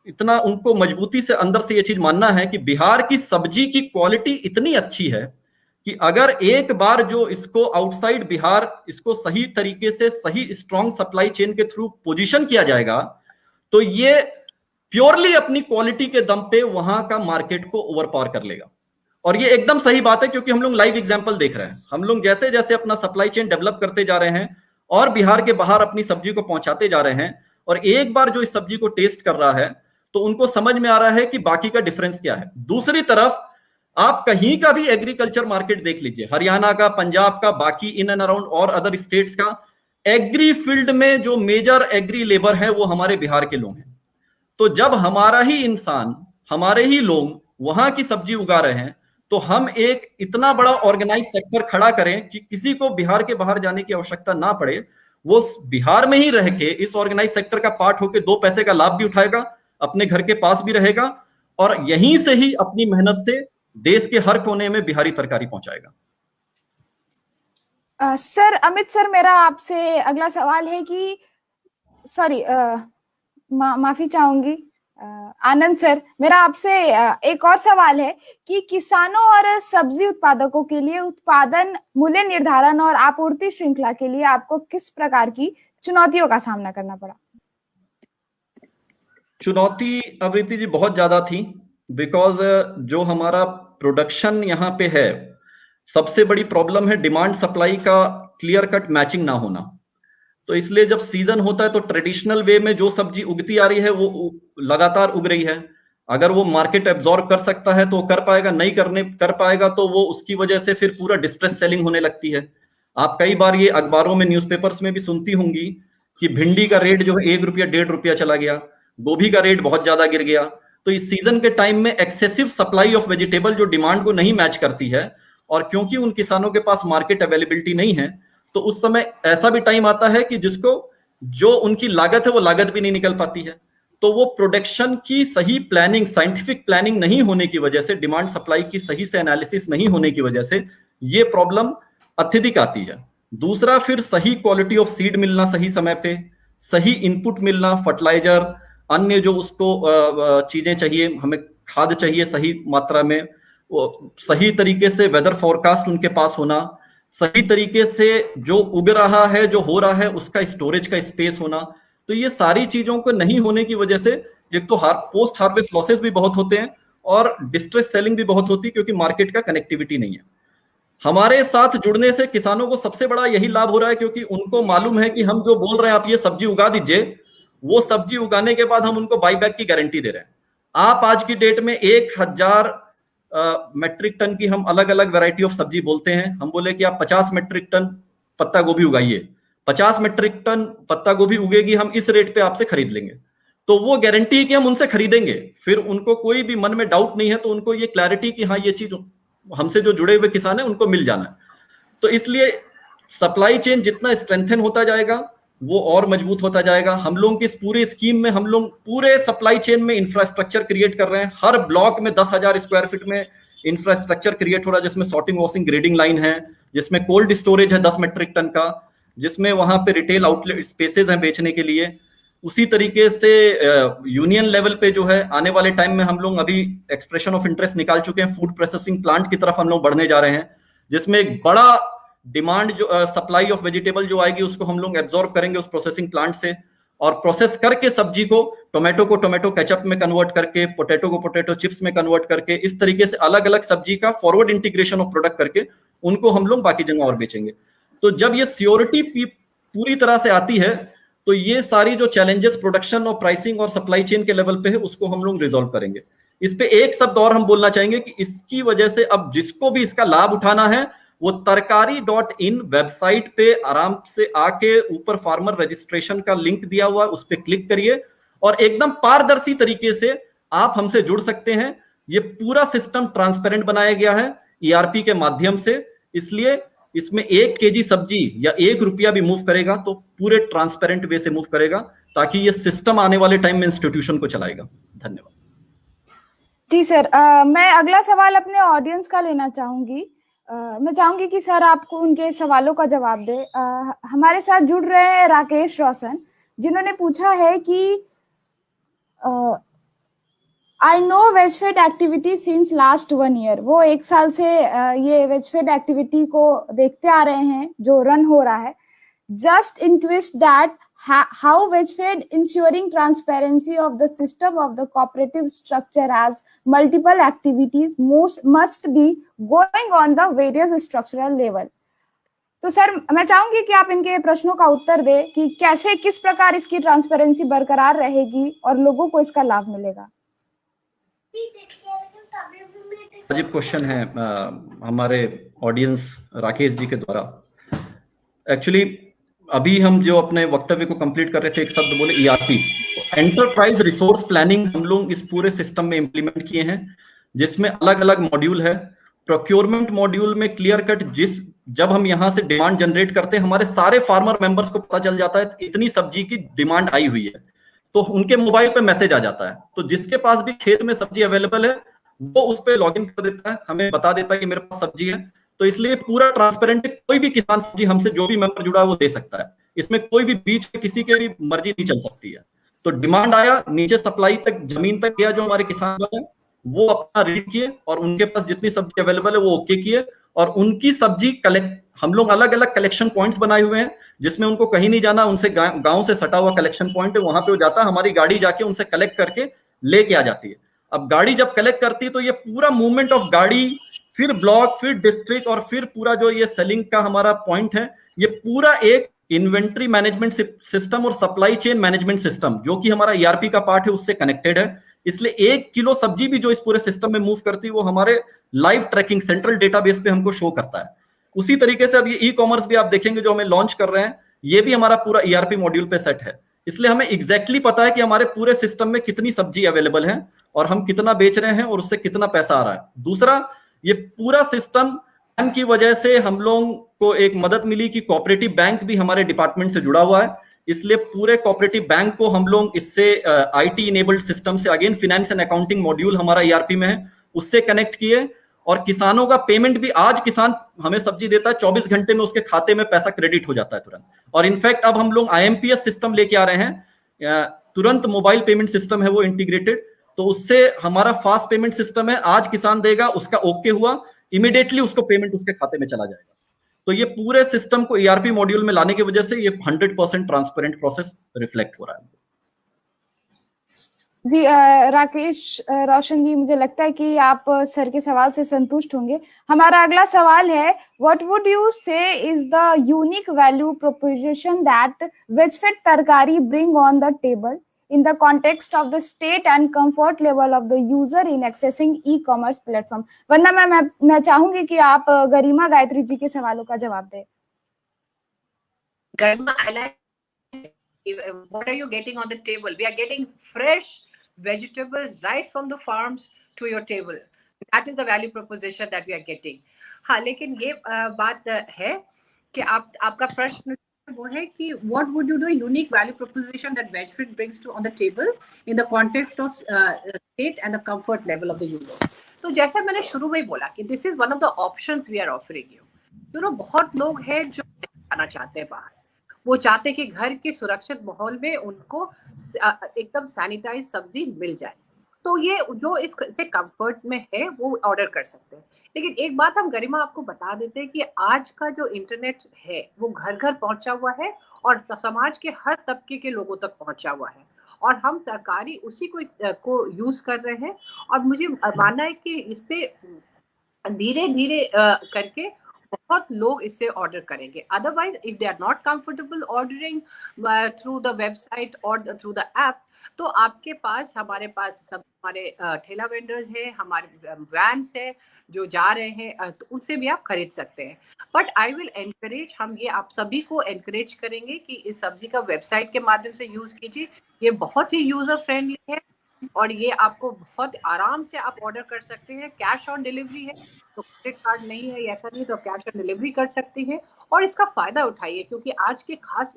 इतना उनको मजबूती से अंदर से ये चीज मानना है कि बिहार की सब्जी की क्वालिटी इतनी अच्छी है कि अगर एक बार जो इसको आउटसाइड बिहार इसको सही तरीके से सही स्ट्रॉन्ग सप्लाई चेन के थ्रू पोजीशन किया जाएगा, तो ये प्योरली अपनी क्वालिटी के दम पे वहां का मार्केट को ओवरपावर कर लेगा। और ये एकदम सही बात है, क्योंकि हम लोग लाइव एग्जांपल देख रहे हैं। हम लोग जैसे जैसे अपना सप्लाई चेन डेवलप करते जा रहे हैं और बिहार के बाहर अपनी सब्जी को पहुंचाते जा रहे हैं, और एक बार जो इस सब्जी को टेस्ट कर रहा है तो उनको समझ में आ रहा है कि बाकी का डिफरेंस क्या है। दूसरी तरफ आप कहीं का भी एग्रीकल्चर मार्केट देख लीजिए, हरियाणा का, पंजाब का, बाकी इन एंड अराउंड और अदर स्टेट्स का, एग्री फील्ड में जो मेजर एग्री लेबर है वो हमारे बिहार के लोग हैं। तो जब हमारा ही इंसान, हमारे ही लोग वहां की सब्जी उगा रहे हैं, तो हम एक इतना बड़ा ऑर्गेनाइज सेक्टर खड़ा करें कि किसी को बिहार के बाहर जाने की आवश्यकता ना पड़े, वो बिहार में ही रह के इस ऑर्गेनाइज सेक्टर का पार्ट होकर 2 पैसे का लाभ भी उठाएगा, अपने घर के पास भी रहेगा और यहीं से ही अपनी मेहनत से देश के हर कोने में बिहारी तरकारी पहुंचाएगा। सर, अमित सर, मेरा आपसे अगला सवाल है कि सॉरी, माफी चाहूंगी आनंद सर, मेरा आपसे एक और सवाल है कि किसानों और सब्जी उत्पादकों के लिए उत्पादन, मूल्य निर्धारण और आपूर्ति श्रृंखला के लिए आपको किस प्रकार की चुनौतियों का सामना करना पड़ा? चुनौती अवृति जी बहुत ज्यादा थी, बिकॉज जो हमारा प्रोडक्शन यहाँ पे है, सबसे बड़ी प्रॉब्लम है डिमांड सप्लाई का क्लियर कट मैचिंग ना होना। तो इसलिए जब सीजन होता है तो ट्रेडिशनल वे में जो सब्जी उगती आ रही है वो लगातार उग रही है। अगर वो मार्केट एब्जॉर्ब कर सकता है तो कर पाएगा, नहीं कर पाएगा तो वो उसकी वजह से फिर पूरा डिस्ट्रेस सेलिंग होने लगती है। आप कई बार ये अखबारों में, न्यूज़पेपर्स में भी सुनती होंगी कि भिंडी का रेट जो है 1 रुपया 1.5 रुपया चला गया, गोभी का रेट बहुत ज्यादा गिर गया। तो इस सीजन के टाइम में एक्सेसिव सप्लाई ऑफ वेजिटेबल जो डिमांड को नहीं मैच करती है, और क्योंकि उन किसानों के पास मार्केट अवेलेबिलिटी नहीं है, तो उस समय ऐसा भी टाइम आता है कि जिसको जो उनकी लागत है वो लागत भी नहीं निकल पाती है। तो वो प्रोडक्शन की सही प्लानिंग, साइंटिफिक प्लानिंग नहीं होने की वजह से, डिमांड सप्लाई की सही से एनालिसिस नहीं होने की वजह से ये प्रॉब्लम अत्यधिक आती है। दूसरा, फिर सही क्वालिटी ऑफ सीड मिलना सही समय पे, सही इनपुट मिलना, फर्टिलाइजर, अन्य जो उसको चीजें चाहिए, हमें खाद चाहिए सही मात्रा में, सही तरीके से वेदर फोरकास्ट उनके पास होना, सही तरीके से जो उग रहा है, जो हो रहा है, उसका स्टोरेज का स्पेस होना। तो ये सारी चीजों को नहीं होने की वजह से एक तो पोस्ट हार्वेस्ट लॉसेस भी बहुत होते हैं और डिस्ट्रेस सेलिंग भी बहुत होती है, क्योंकि मार्केट का कनेक्टिविटी नहीं है। हमारे साथ जुड़ने से किसानों को सबसे बड़ा यही लाभ हो रहा है, क्योंकि उनको मालूम है कि हम जो बोल रहे हैं आप ये सब्जी उगा दीजिए, वो सब्जी उगाने के बाद हम उनको बाई बैक की गारंटी दे रहे हैं। आप आज की डेट में 1000 मेट्रिक टन की हम अलग अलग वैरायटी ऑफ सब्जी बोलते हैं, हम बोले कि आप 50 मेट्रिक टन पत्ता गोभी उगाइए, 50 मेट्रिक टन पत्ता गोभी उगेगी, हम इस रेट पे आपसे खरीद लेंगे। तो वो गारंटी है कि हम उनसे खरीदेंगे, फिर उनको कोई भी मन में डाउट नहीं है, तो उनको ये क्लैरिटी कि हाँ ये चीज हमसे जो जुड़े हुए किसान है उनको मिल जाना है। तो इसलिए सप्लाई चेन जितना स्ट्रेंथन होता जाएगा वो और मजबूत होता जाएगा। हम लोग की इस पूरी स्कीम में हम लोग पूरे सप्लाई चेन में इंफ्रास्ट्रक्चर क्रिएट कर रहे हैं। हर ब्लॉक में 10,000 स्क्वायर फीट में इंफ्रास्ट्रक्चर क्रिएट हो रहा है, जिसमें सॉर्टिंग वॉशिंग ग्रेडिंग लाइन है, जिसमें कोल्ड स्टोरेज है 10 मेट्रिक टन का, जिसमें वहां पे रिटेल आउटलेट स्पेसेस हैं बेचने के लिए। उसी तरीके से यूनियन लेवल पे जो है आने वाले टाइम में हम लोग अभी एक्सप्रेशन ऑफ इंटरेस्ट निकाल चुके हैं, फूड प्रोसेसिंग प्लांट की तरफ हम लोग बढ़ने जा रहे हैं, जिसमें एक बड़ा डिमांड जो सप्लाई ऑफ वेजिटेबल जो आएगी उसको हम लोग एब्जॉर्ब करेंगे उस प्रोसेसिंग प्लांट से, और प्रोसेस करके सब्जी को टोमेटो केचप में कन्वर्ट करके, पोटैटो को पोटैटो चिप्स में कन्वर्ट करके, इस तरीके से अलग अलग सब्जी का फॉरवर्ड इंटीग्रेशन ऑफ प्रोडक्ट करके उनको हम लोग बाकी जगह और बेचेंगे। तो जब ये सियोरिटी पूरी तरह से आती है तो ये सारी जो चैलेंजेस प्रोडक्शन और प्राइसिंग और सप्लाई चेन के लेवल पे है उसको हम लोग रिजॉल्व करेंगे। इस पे एक शब्द और हम बोलना चाहेंगे कि इसकी वजह से अब जिसको भी इसका लाभ उठाना है वो तरकारी.in वेबसाइट पे आराम से आके ऊपर फार्मर रजिस्ट्रेशन का लिंक दिया हुआ है, उस पर क्लिक करिए और एकदम पारदर्शी तरीके से आप हमसे जुड़ सकते हैं। ये पूरा सिस्टम ट्रांसपेरेंट बनाया गया है ERP के माध्यम से, इसलिए इसमें 1 केजी सब्जी या 1 रुपया भी मूव करेगा तो पूरे ट्रांसपेरेंट वे से मूव करेगा, ताकि ये सिस्टम आने वाले टाइम में इंस्टीट्यूशन को चलाएगा। धन्यवाद। जी सर, मैं अगला सवाल अपने ऑडियंस का लेना चाहूंगी। मैं चाहूंगी कि सर आपको उनके सवालों का जवाब दे। हमारे साथ जुड़ रहे हैं राकेश रोशन, जिन्होंने पूछा है कि I know Vegfed activity since last 1 year. वो 1 साल से ये वेजफेड एक्टिविटी को देखते आ रहे हैं जो रन हो रहा है। Just inquest that how Vegfed ensuring transparency of the system of the cooperative structure as multiple activities must be going on the various structural level। तो सर मैं चाहूंगी कि आप इनके प्रश्नों का उत्तर दें कि कैसे किस प्रकार इसकी ट्रांसपेरेंसी बरकरार रहेगी और लोगों को इसका लाभ मिलेगा। अजीब क्वेश्चन है हमारे ऑडियंस राकेश जी के द्वारा। एक्चुअली अभी हम जो अपने वक्तव्य को कंप्लीट कर रहे थे, एक शब्द बोले ERP, एंटरप्राइज रिसोर्स प्लानिंग हम लोग इस पूरे सिस्टम में इंप्लीमेंट किए हैं, जिसमें अलग अलग मॉड्यूल है। प्रोक्योरमेंट मॉड्यूल में क्लियर कट जब हम यहाँ से डिमांड जनरेट करते हैं, हमारे सारे फार्मर मेंबर्स को पता चल जाता है इतनी सब्जी की डिमांड आई हुई है, तो उनके मोबाइल पे मैसेज आ जाता है। तो जिसके पास भी खेत में सब्जी अवेलेबल है वो उस पर लॉग इन कर देता है, हमें बता देता है कि मेरे पास सब्जी है। तो इसलिए पूरा ट्रांसपेरेंट, कोई भी किसान सब्जी हमसे जो भी मेंबर जुड़ा है वो दे सकता है, इसमें कोई भी बीच में किसी की भी मर्जी नहीं चल सकती है। तो डिमांड आया, नीचे सप्लाई तक जमीन तक गया, जो हमारे किसान है वो अपना रीड किए और उनके पास जितनी सब्जी अवेलेबल है वो ओके किए, और उनकी सब्जी कलेक्ट, हम लोग अलग अलग कलेक्शन पॉइंट्स बनाए हुए हैं जिसमें उनको कहीं नहीं जाना, उनसे गांव से सटा हुआ कलेक्शन पॉइंट है, वहां पे वो जाता है, हमारी गाड़ी जाके उनसे कलेक्ट करके लेके आ जाती है। अब गाड़ी जब कलेक्ट करती है तो ये पूरा मूवमेंट ऑफ गाड़ी, फिर ब्लॉक, फिर डिस्ट्रिक्ट, और फिर पूरा जो ये सेलिंग का हमारा पॉइंट है, ये पूरा एक इन्वेंट्री मैनेजमेंट सिस्टम और सप्लाई चेन मैनेजमेंट सिस्टम जो कि हमारा ERP का पार्ट है उससे कनेक्टेड है। इसलिए 1 किलो सब्जी भी जो इस पूरे सिस्टम में मूव करती है वो हमारे लाइव ट्रैकिंग सेंट्रल डेटाबेस पे हमको शो करता है। उसी तरीके से अब ये ई-कॉमर्स भी आप देखेंगे जो हमें लॉन्च कर रहे हैं, ये भी हमारा पूरा ERP मॉड्यूल पे सेट है। इसलिए हमें एग्जैक्टली पता है कि हमारे पूरे सिस्टम में कितनी सब्जी अवेलेबल है और हम कितना बेच रहे हैं और उससे कितना पैसा आ रहा है। दूसरा, ये पूरा सिस्टम की वजह से हम लोग को एक मदद मिली कि कोऑपरेटिव बैंक भी हमारे डिपार्टमेंट से जुड़ा हुआ है, इसलिए पूरे कोऑपरेटिव बैंक को हम लोग इससे IT इनेबल्ड सिस्टम से, again finance and accounting module हमारा ERP में है, उससे कनेक्ट किए, और किसानों का पेमेंट भी, आज किसान हमें सब्जी देता है 24 घंटे में उसके खाते में पैसा क्रेडिट हो जाता है तुरंत। और इनफैक्ट अब हम लोग IMPS सिस्टम लेके आ रहे हैं, तुरंत मोबाइल पेमेंट सिस्टम है वो इंटीग्रेटेड, तो उससे हमारा फास्ट पेमेंट सिस्टम है, आज किसान देगा, उसका ओके हुआ, इमीडिएटली उसको पेमेंट उसके खाते में चला जाएगा। तो ये पूरे सिस्टम को ERP मॉड्यूल में लाने की वजह से ये 100% ट्रांसपेरेंट प्रोसेस रिफ्लेक्ट हो रहा है। जी राकेश रोशन जी, मुझे लगता है कि आप सर के सवाल से संतुष्ट होंगे। हमारा अगला सवाल है, what would you say is the unique value proposition that Vegfed Tarkari bring on the table in the context of the state and comfort level of the user in accessing e-commerce platform? वरना मैं चाहूंगी कि आप गरिमा गायत्री जी के सवालों का जवाब दें। Garima, I like, what are you getting on the table? We are getting fresh vegetables right from the farms to your table. That is the value proposition that we are getting. हाँ, लेकिन ये बात है कि आपका प्रश्न वो है कि what would you do unique value proposition that Vegfit brings to on the table in the context of state and the comfort level of the user. तो जैसा मैंने शुरू में ही बोला कि this is one of the options we are offering you. You know, बहुत लोग हैं जो खाना चाहते हैं बाहर, वो चाहते हैं कि घर के सुरक्षित माहौल में उनको एकदम सैनिटाइज सब्जी मिल जाए, तो ये जो इससे कंफर्ट में है वो ऑर्डर कर सकते हैं। लेकिन एक बात हम गरिमा आपको बता देते हैं कि आज का जो इंटरनेट है वो घर घर पहुंचा हुआ है और समाज के हर तबके के लोगों तक पहुंचा हुआ है, और हम तरकारी उसी को यूज कर रहे हैं। और मुझे मानना है कि इससे धीरे धीरे करके बहुत लोग इससे ऑर्डर करेंगे। Otherwise if they are not comfortable ordering through the website और थ्रू द ऐप, तो आपके पास हमारे पास सब हमारे ठेला वेंडर्स हैं, हमारे वैन्स है जो जा रहे हैं, तो उनसे भी आप खरीद सकते हैं। बट आई विल एनकरेज, हम ये आप सभी को एनकरेज करेंगे कि इस सब्जी का वेबसाइट के माध्यम से यूज कीजिए। ये बहुत ही यूजर फ्रेंडली है और ये आपको बहुत आराम से आप ऑर्डर कर सकते हैं। कैश ऑन डिलीवरी है, तो क्रेडिट कार्ड नहीं है ऐसा नहीं, तो कैश ऑन डिलीवरी कर सकती हैं और इसका फायदा उठाइए, क्योंकि आज के खास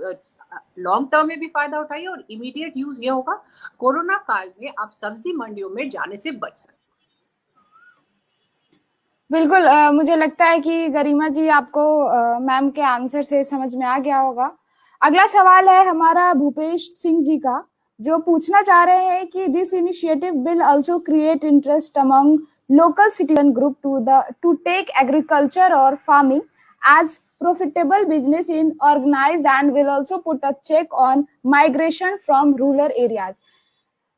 लॉन्ग टर्म में भी फायदा उठाइए और इमीडिएट यूज ये होगा, कोरोना काल में आप सब्जी मंडियों में जाने से बच सकते। बिल्कुल, मुझे लगता है कि गरिमा जी आपको मैम के आंसर से समझ में आ गया होगा। अगला सवाल है हमारा भूपेश सिंह जी का, जो पूछना चाह रहे हैं कि this initiative will also create interest among local citizen group to take agriculture और farming as profitable business in organized and will also put a check on migration from rural areas.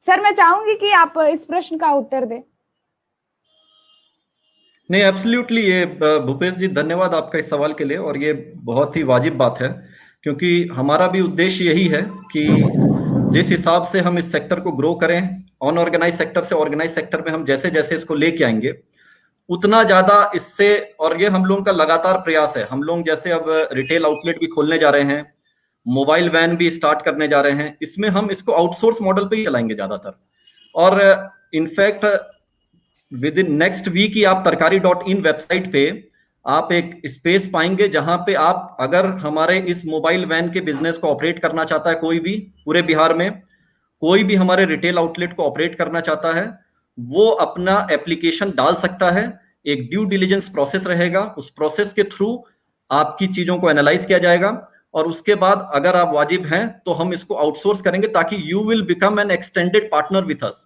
Sir, मैं चाहूंगी कि आप इस प्रश्न का उत्तर दें। नहीं, एब्सोल्युटली, ये भूपेश जी धन्यवाद आपका इस सवाल के लिए, और ये बहुत ही वाजिब बात है, क्योंकि हमारा भी उद्देश्य यही है कि जिस हिसाब से हम इस सेक्टर को ग्रो करें, अनऑर्गेनाइज सेक्टर से ऑर्गेनाइज सेक्टर में हम जैसे जैसे इसको लेके आएंगे उतना ज्यादा इससे, और ये हम लोगों का लगातार प्रयास है। हम लोग जैसे अब रिटेल आउटलेट भी खोलने जा रहे हैं, मोबाइल वैन भी स्टार्ट करने जा रहे हैं, इसमें हम इसको आउटसोर्स मॉडल पे ही चलाएंगे ज्यादातर। और in fact within next week ही आप तरकारी.in वेबसाइट पे आप एक स्पेस पाएंगे जहां पे आप, अगर हमारे इस मोबाइल वैन के बिजनेस को ऑपरेट करना चाहता है कोई भी, पूरे बिहार में कोई भी हमारे रिटेल आउटलेट को ऑपरेट करना चाहता है, वो अपना एप्लीकेशन डाल सकता है। एक ड्यू डिलिजेंस प्रोसेस रहेगा, उस प्रोसेस के थ्रू आपकी चीजों को एनालाइज किया जाएगा, और उसके बाद अगर आप वाजिब हैं तो हम इसको आउटसोर्स करेंगे ताकि you will become an extended partner with us.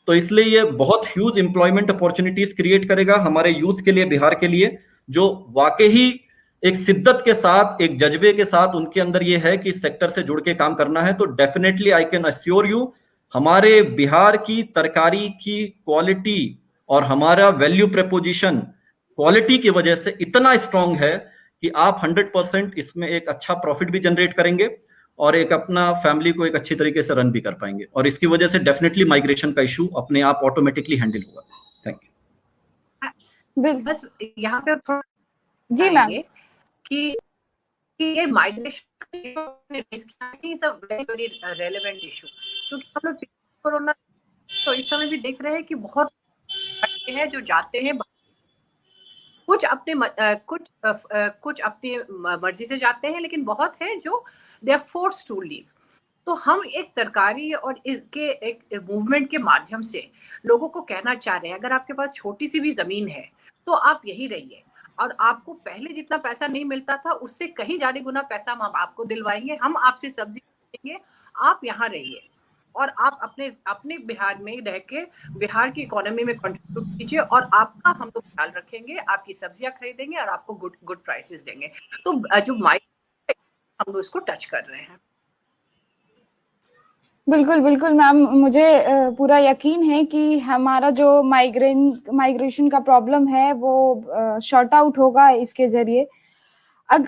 तो इसलिए ये बहुत ह्यूज एम्प्लॉयमेंट अपॉर्चुनिटीज क्रिएट करेगा हमारे यूथ के लिए, बिहार के लिए, जो वाकई एक शिद्दत के साथ, एक जज्बे के साथ उनके अंदर ये है कि इस सेक्टर से जुड़ के काम करना है। तो definitely I can assure you, हमारे बिहार की तरकारी की क्वालिटी और हमारा वैल्यू प्रपोजिशन क्वालिटी की वजह से इतना स्ट्रांग है कि आप 100% इसमें एक अच्छा प्रॉफिट भी जनरेट करेंगे और एक अपना फैमिली को एक अच्छी तरीके से रन भी कर पाएंगे, और इसकी वजह से डेफिनेटली माइग्रेशन का इशू अपने आप ऑटोमेटिकली हैंडल होगा। Thank you. बस यहाँ पे जी मैम, कि ये migration is a very very relevant issue, क्योंकि हम लोग कोरोना तो इस समय भी देख रहे हैं कि बहुत हैं जो जाते हैं, कुछ अपनी मर्जी से जाते हैं, लेकिन बहुत हैं जो they are forced to leave. तो हम एक तरकारी और इसके एक मूवमेंट के माध्यम से लोगों को कहना चाह रहे हैं, अगर आपके पास छोटी सी भी जमीन है तो आप यही रहिए, और आपको पहले जितना पैसा नहीं मिलता था उससे कहीं ज्यादा गुना पैसा हम आपको दिलवाएंगे, हम आपसे सब्जी देंगे, आप यहाँ रहिए और आप अपने बिहार में रह के बिहार की इकोनॉमी में कंट्रीब्यूट कीजिए, और आपका हम लोग ख्याल रखेंगे, आपकी सब्जियां खरीदेंगे और आपको गुड प्राइसेस देंगे। तो जो हम लोग इसको टच कर रहे हैं। बिल्कुल बिल्कुल मैम, मुझे पूरा यकीन है कि हमारा जो माइग्रेशन का प्रॉब्लम है वो शॉर्ट आउट होगा इसके जरिए।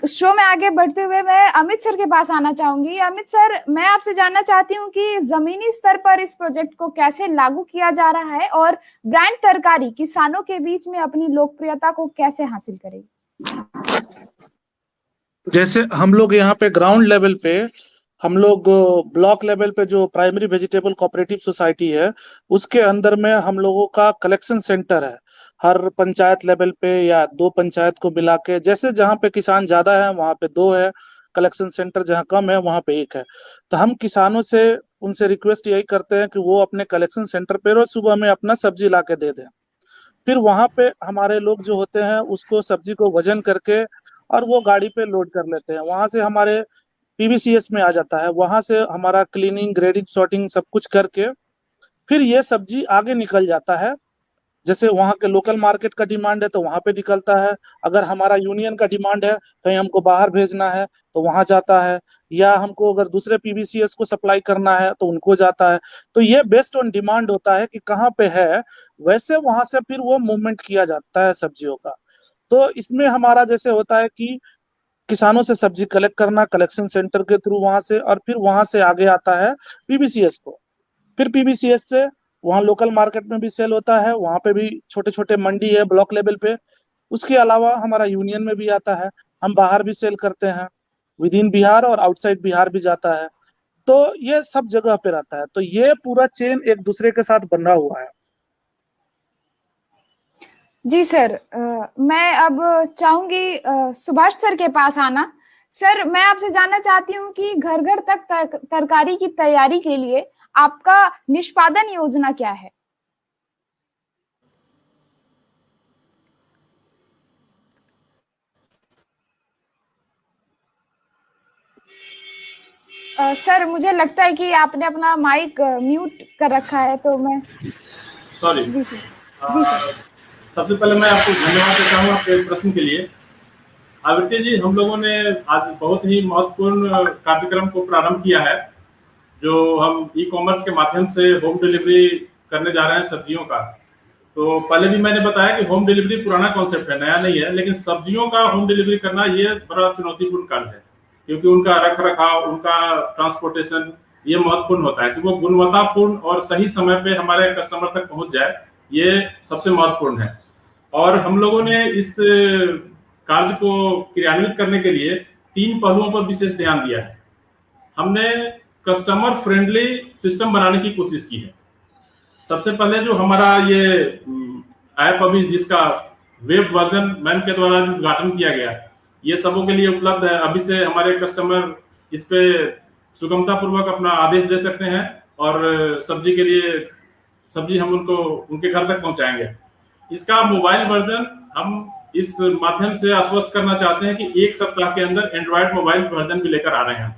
शो में आगे बढ़ते हुए मैं अमित सर के पास आना चाहूंगी। अमित सर, मैं आपसे जानना चाहती हूँ कि जमीनी स्तर पर इस प्रोजेक्ट को कैसे लागू किया जा रहा है और ब्रांड तरकारी किसानों के बीच में अपनी लोकप्रियता को कैसे हासिल करेगी। जैसे हम लोग यहाँ पे ग्राउंड लेवल पे, हम लोग ब्लॉक लेवल पे जो प्राइमरी वेजिटेबल कोऑपरेटिव सोसाइटी है उसके अंदर में हम लोगों का कलेक्शन सेंटर है। हर पंचायत लेवल पे या 2 पंचायत को मिला के, जैसे जहाँ पे किसान ज्यादा है वहां पे 2 है कलेक्शन सेंटर, जहाँ कम है वहां पे 1 है। तो हम किसानों से उनसे रिक्वेस्ट यही करते हैं कि वो अपने कलेक्शन सेंटर पे रोज सुबह में अपना सब्जी ला के दे दें। फिर वहां पे हमारे लोग जो होते हैं उसको सब्जी को वजन करके और वो गाड़ी पे लोड कर लेते हैं। वहां से हमारे पीवीसीएस में आ जाता है, वहां से हमारा क्लीनिंग, ग्रेडिंग, सॉर्टिंग सब कुछ करके फिर ये सब्जी आगे निकल जाता है। जैसे वहां के लोकल मार्केट का डिमांड है तो वहां पे निकलता है, अगर हमारा यूनियन का डिमांड है कहीं हमको बाहर भेजना है तो वहां जाता है, या हमको अगर दूसरे पीवीसीएस को सप्लाई करना है तो उनको जाता है। तो ये बेस्ड ऑन डिमांड होता है कि कहाँ पे है, वैसे वहां से फिर वो मूवमेंट किया जाता है सब्जियों का। तो इसमें हमारा जैसे होता है कि किसानों से सब्जी कलेक्ट करना कलेक्शन सेंटर के थ्रू वहां से, और फिर वहां से आगे आता है पीबीसीएस को। फिर पीबीसीएस से वहाँ लोकल मार्केट में भी सेल होता है, वहां पे भी छोटे छोटे मंडी है ब्लॉक लेवल पे। उसके अलावा हमारा यूनियन में भी आता है, हम बाहर भी सेल करते हैं, विद इन बिहार और आउटसाइड बिहार भी जाता है। तो ये सब जगह पे रहता है, तो ये पूरा चेन एक दूसरे के साथ बना हुआ है। जी सर, मैं अब चाहूंगी सुभाष सर के पास आना। सर, मैं आपसे जानना चाहती हूँ कि घर घर तक तरकारी की तैयारी के लिए आपका निष्पादन योजना क्या है। सर, मुझे लगता है कि आपने अपना माइक म्यूट कर रखा है, तो मैं सॉरी। जी सर। जी सर। सबसे पहले मैं आपको धन्यवाद देता हूँ आपके प्रश्न के लिए। आदित्य जी, हम लोगों ने आज बहुत ही महत्वपूर्ण कार्यक्रम को प्रारंभ किया है, जो हम ई कॉमर्स के माध्यम से होम डिलीवरी करने जा रहे हैं सब्जियों का। तो पहले भी मैंने बताया कि होम डिलीवरी पुराना कॉन्सेप्ट है, नया नहीं है, लेकिन सब्जियों का होम डिलीवरी करना ये बड़ा चुनौतीपूर्ण कार्य है, क्योंकि उनका रख रखाव, उनका ट्रांसपोर्टेशन ये महत्वपूर्ण होता है कि वो गुणवत्तापूर्ण और सही समय पे हमारे कस्टमर तक पहुंच जाए, ये सबसे महत्वपूर्ण है। और हम लोगों ने इस कार्य को क्रियान्वित करने के लिए 3 पहलुओं पर विशेष ध्यान दिया है। हमने कस्टमर फ्रेंडली सिस्टम बनाने की कोशिश की है। सबसे पहले जो हमारा ये ऐप अभी जिसका वेब वर्जन मैम के द्वारा उद्घाटन किया गया, ये सबों के लिए उपलब्ध है। अभी से हमारे कस्टमर इस पे सुगमता पूर्वक अपना आदेश दे सकते हैं और सब्जी के लिए सब्जी हम उनको उनके घर तक पहुंचाएंगे। इसका मोबाइल वर्जन हम इस माध्यम से आश्वस्त करना चाहते हैं कि 1 सप्ताह के अंदर एंड्रॉयड मोबाइल वर्जन भी लेकर आ रहे हैं।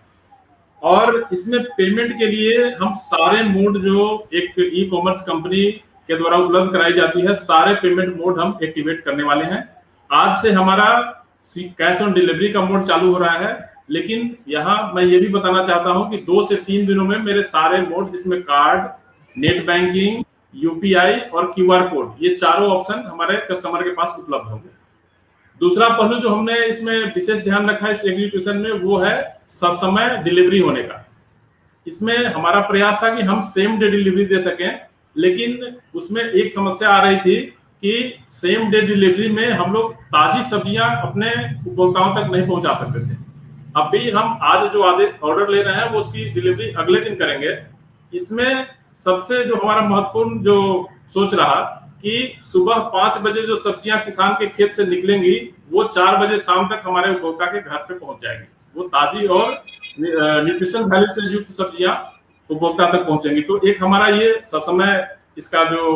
और इसमें पेमेंट के लिए हम सारे मोड जो एक ई कॉमर्स कंपनी के द्वारा उपलब्ध कराई जाती है, सारे पेमेंट मोड हम एक्टिवेट करने वाले हैं। आज से हमारा कैश ऑन डिलीवरी का मोड चालू हो रहा है, लेकिन यहाँ मैं ये भी बताना चाहता हूँ कि 2 से 3 दिनों में मेरे सारे मोड, जिसमें कार्ड, नेट बैंकिंग, यूपीआई और क्यूआर कोड, ये चारों ऑप्शन हमारे कस्टमर के पास उपलब्ध होंगे। दूसरा पहलू जो हमने इसमें विशेष ध्यान रखा है इस एग्जीक्यूशन में, वो है ससमय डिलीवरी होने का। इसमें हमारा प्रयास था कि हम सेम डे डिलीवरी दे सकें, लेकिन उसमें एक समस्या आ रही थी कि सेम डे डिलीवरी में हम लोग ताजी सब्जियां अपने उपभोक्ताओं तक नहीं पहुंचा सकते थे। अब भी हम आज जो ऑर्डर ले रहे हैं वो उसकी डिलीवरी अगले दिन करेंगे। इसमें सबसे जो हमारा महत्वपूर्ण जो सोच रहा कि सुबह 5 बजे जो सब्जियां किसान के खेत से निकलेंगी वो 4 बजे शाम तक हमारे उपभोक्ता के घर पे पहुंच जाएंगी। वो ताजी और न्यूट्रिशन वैल्यू से युक्त सब्जियां उपभोक्ता तक पहुंचेंगी। तो एक हमारा ये ससमय इसका जो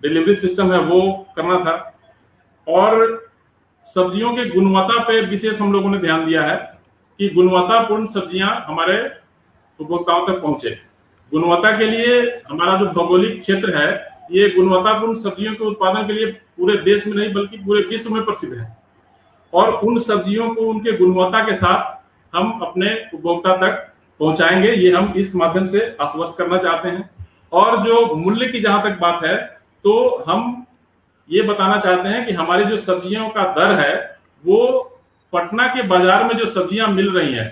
डिलीवरी सिस्टम है वो करना था। और सब्जियों के गुणवत्ता पे विशेष हम लोगों ने ध्यान दिया है कि गुणवत्तापूर्ण सब्जियां हमारे उपभोक्ताओं तक पहुंचे। गुणवत्ता के लिए हमारा जो भौगोलिक क्षेत्र है, ये गुणवत्तापूर्ण सब्जियों के उत्पादन के लिए पूरे देश में नहीं बल्कि पूरे विश्व में प्रसिद्ध है। और उन सब्जियों को उनके गुणवत्ता के साथ हम अपने उपभोक्ता तक पहुंचाएंगे, ये हम इस माध्यम से आश्वस्त करना चाहते हैं। और जो मूल्य की जहां तक बात है, तो हम ये बताना चाहते हैं कि हमारी जो सब्जियों का दर है, वो पटना के बाजार में जो सब्जियां मिल रही हैं,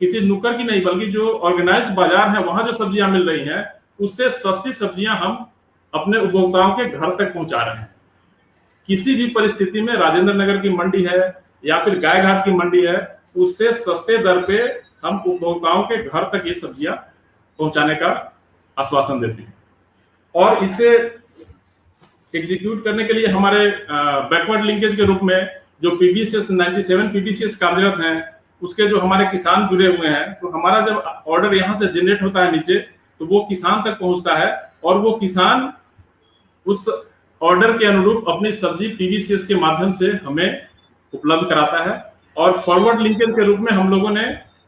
किसी नुक्कड़ की नहीं बल्कि जो ऑर्गेनाइज्ड बाजार है वहां जो सब्जियां मिल रही हैं, उससे सस्ती सब्जियां हम अपने उपभोक्ताओं के घर तक पहुंचा रहे हैं। किसी भी परिस्थिति में राजेंद्र नगर की मंडी है या फिर गायघाट की मंडी है, उससे सस्ते दर पे हम उपभोक्ताओं के घर तक ये सब्जियां पहुंचाने का आश्वासन देते हैं। और इसे एग्जीक्यूट करने के लिए हमारे बैकवर्ड लिंकेज के रूप में जो पीबीसीएस 97 पीबीसीएस कार्यरत हैं, उसके जो हमारे किसान जुड़े हुए हैं, तो हमारा जब ऑर्डर यहाँ से जनरेट होता है नीचे, तो वो किसान तक पहुंचता है और वो किसान उस ऑर्डर के अनुरूप अपनी सब्जी पीबीसीएस के माध्यम से हमें उपलब्ध कराता है। और फॉरवर्ड लिंकेज के रूप में हम लोगों ने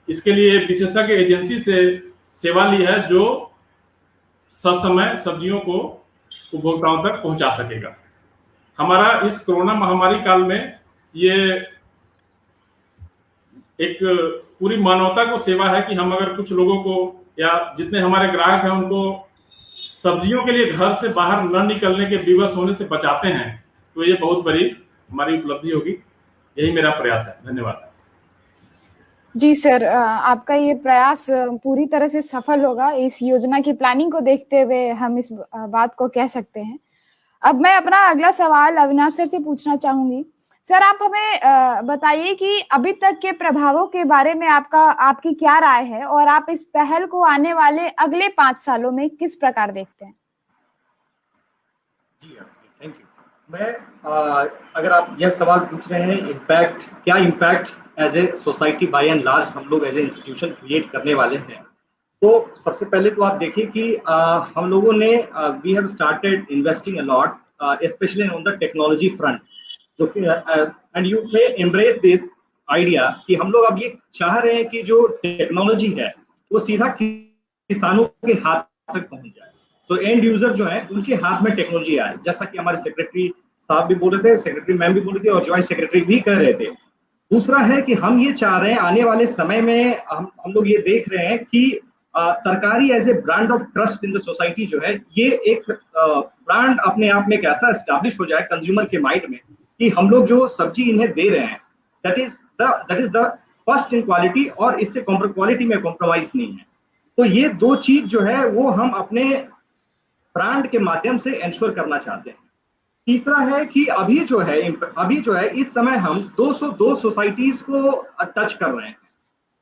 इसके लिए विशेषज्ञ एजेंसी से सेवा ली है, जो ससमय सब्जियों को उपभोक्ताओं तक पहुंचा सकेगा। हमारा इस कोरोना महामारी काल में ये एक पूरी मानवता को सेवा है कि हम अगर कुछ लोगों को या जितने हमारे ग्राहक हैं उनको सब्जियों के लिए घर से बाहर न निकलने के विवश होने से बचाते हैं, तो ये बहुत बड़ी हमारी उपलब्धि होगी। यही मेरा प्रयास है। धन्यवाद। जी सर, आपका ये प्रयास पूरी तरह से सफल होगा। इस योजना की प्लानिंग को देखते हुए हम इस बात को कह सकते हैं। अब मैं अपना अगला सवाल अविनाश सर से पूछना चाहूंगी। सर, आप हमें बताइए कि अभी तक के प्रभावों के बारे में आपकी क्या राय है और आप इस पहल को आने वाले अगले 5 सालों में किस प्रकार देखते हैं? जी थैंक यू। मैं अगर आप यह सवाल पूछ रहे हैं क्या impact as a society by and large हम लोग एज ए इंस्टीट्यूशन क्रिएट करने वाले हैं, तो सबसे पहले तो आप देखिए कि हम लोगों ने we have started investing a lot specially on the technology front, जो कि and you may embrace this idea कि हम लोग अब ये चाह रहे हैं कि जो टेक्नोलॉजी है वो सीधा किसानों के हाथ तक पहुंच जाए, तो एंड यूजर जो है उनके हाथ में टेक्नोलॉजी आए, जैसा कि हमारे सेक्रेटरी साहब भी बोल रहे थे, सेक्रेटरी मैम भी बोल रही थी और ज्वाइंट सेक्रेटरी भी कह रहे थे। दूसरा है कि हम ये चाह रहे हैं आने वाले समय में हम लोग ये देख रहे हैं कि Tarkari as a brand of trust in the society जो है, ये एक ब्रांड अपने आप में एक ऐसा एस्टैब्लिश हो जाए कंज्यूमर के माइंड में कि हम लोग जो सब्जी इन्हें दे रहे हैं that is the first in quality और इससे क्वालिटी में कॉम्प्रोमाइज नहीं है। तो ये दो चीज जो है वो हम अपने ब्रांड के माध्यम से इंश्योर करना चाहते हैं। तीसरा है कि अभी जो है इस समय हम 202 सोसाइटीज को टच कर रहे हैं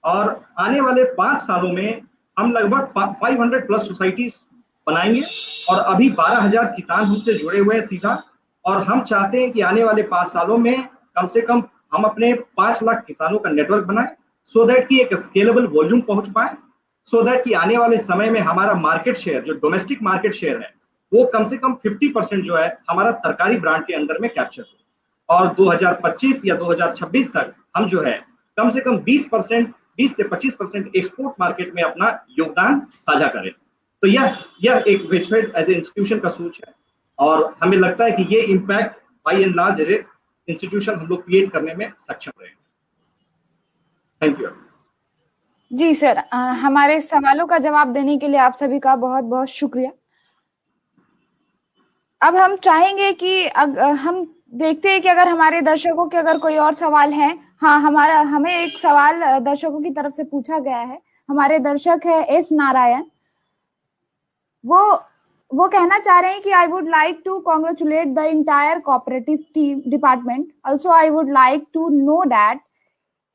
और आने वाले 5 सालों में हम लगभग 500 प्लस सोसाइटीज बनाएंगे और अभी 12,000 किसान हमसे जुड़े हुए हैं सीधा, और हम चाहते हैं कि आने वाले 5 सालों में कम से कम हम अपने 5 लाख किसानों का नेटवर्क बनाएं, सो दैट कि एक स्केलेबल वॉल्यूम पहुंच पाए, सो दैट कि आने वाले समय में हमारा मार्केट शेयर जो डोमेस्टिक मार्केट शेयर है वो कम से कम 50% जो है हमारा तरकारी ब्रांड के अंदर में कैप्चर हो, और 2025 या 2026 तक हम जो है कम से कम 20 से 25% एक्सपोर्ट मार्केट में अपना योगदान साझा करें। तो यह एक वेजफेड एज ए इंस्टीट्यूशन का सोच है और हमें लगता है कि ये impact by and large as a institution हम लोग क्रिएट करने में सक्षम रहे। Thank you. जी सर, हमारे सवालों का जवाब देने के लिए आप सभी का बहुत बहुत शुक्रिया। अब हम चाहेंगे कि हम देखते हैं कि अगर हमारे दर्शकों के अगर कोई और सवाल हैं। हाँ, हमें एक सवाल दर्शकों की तरफ से पूछा गया है। हमारे दर्शक है एस नारायण, वो कहना चाह रहे हैं कि I would like to congratulate the entire cooperative team department. Also I would like to know that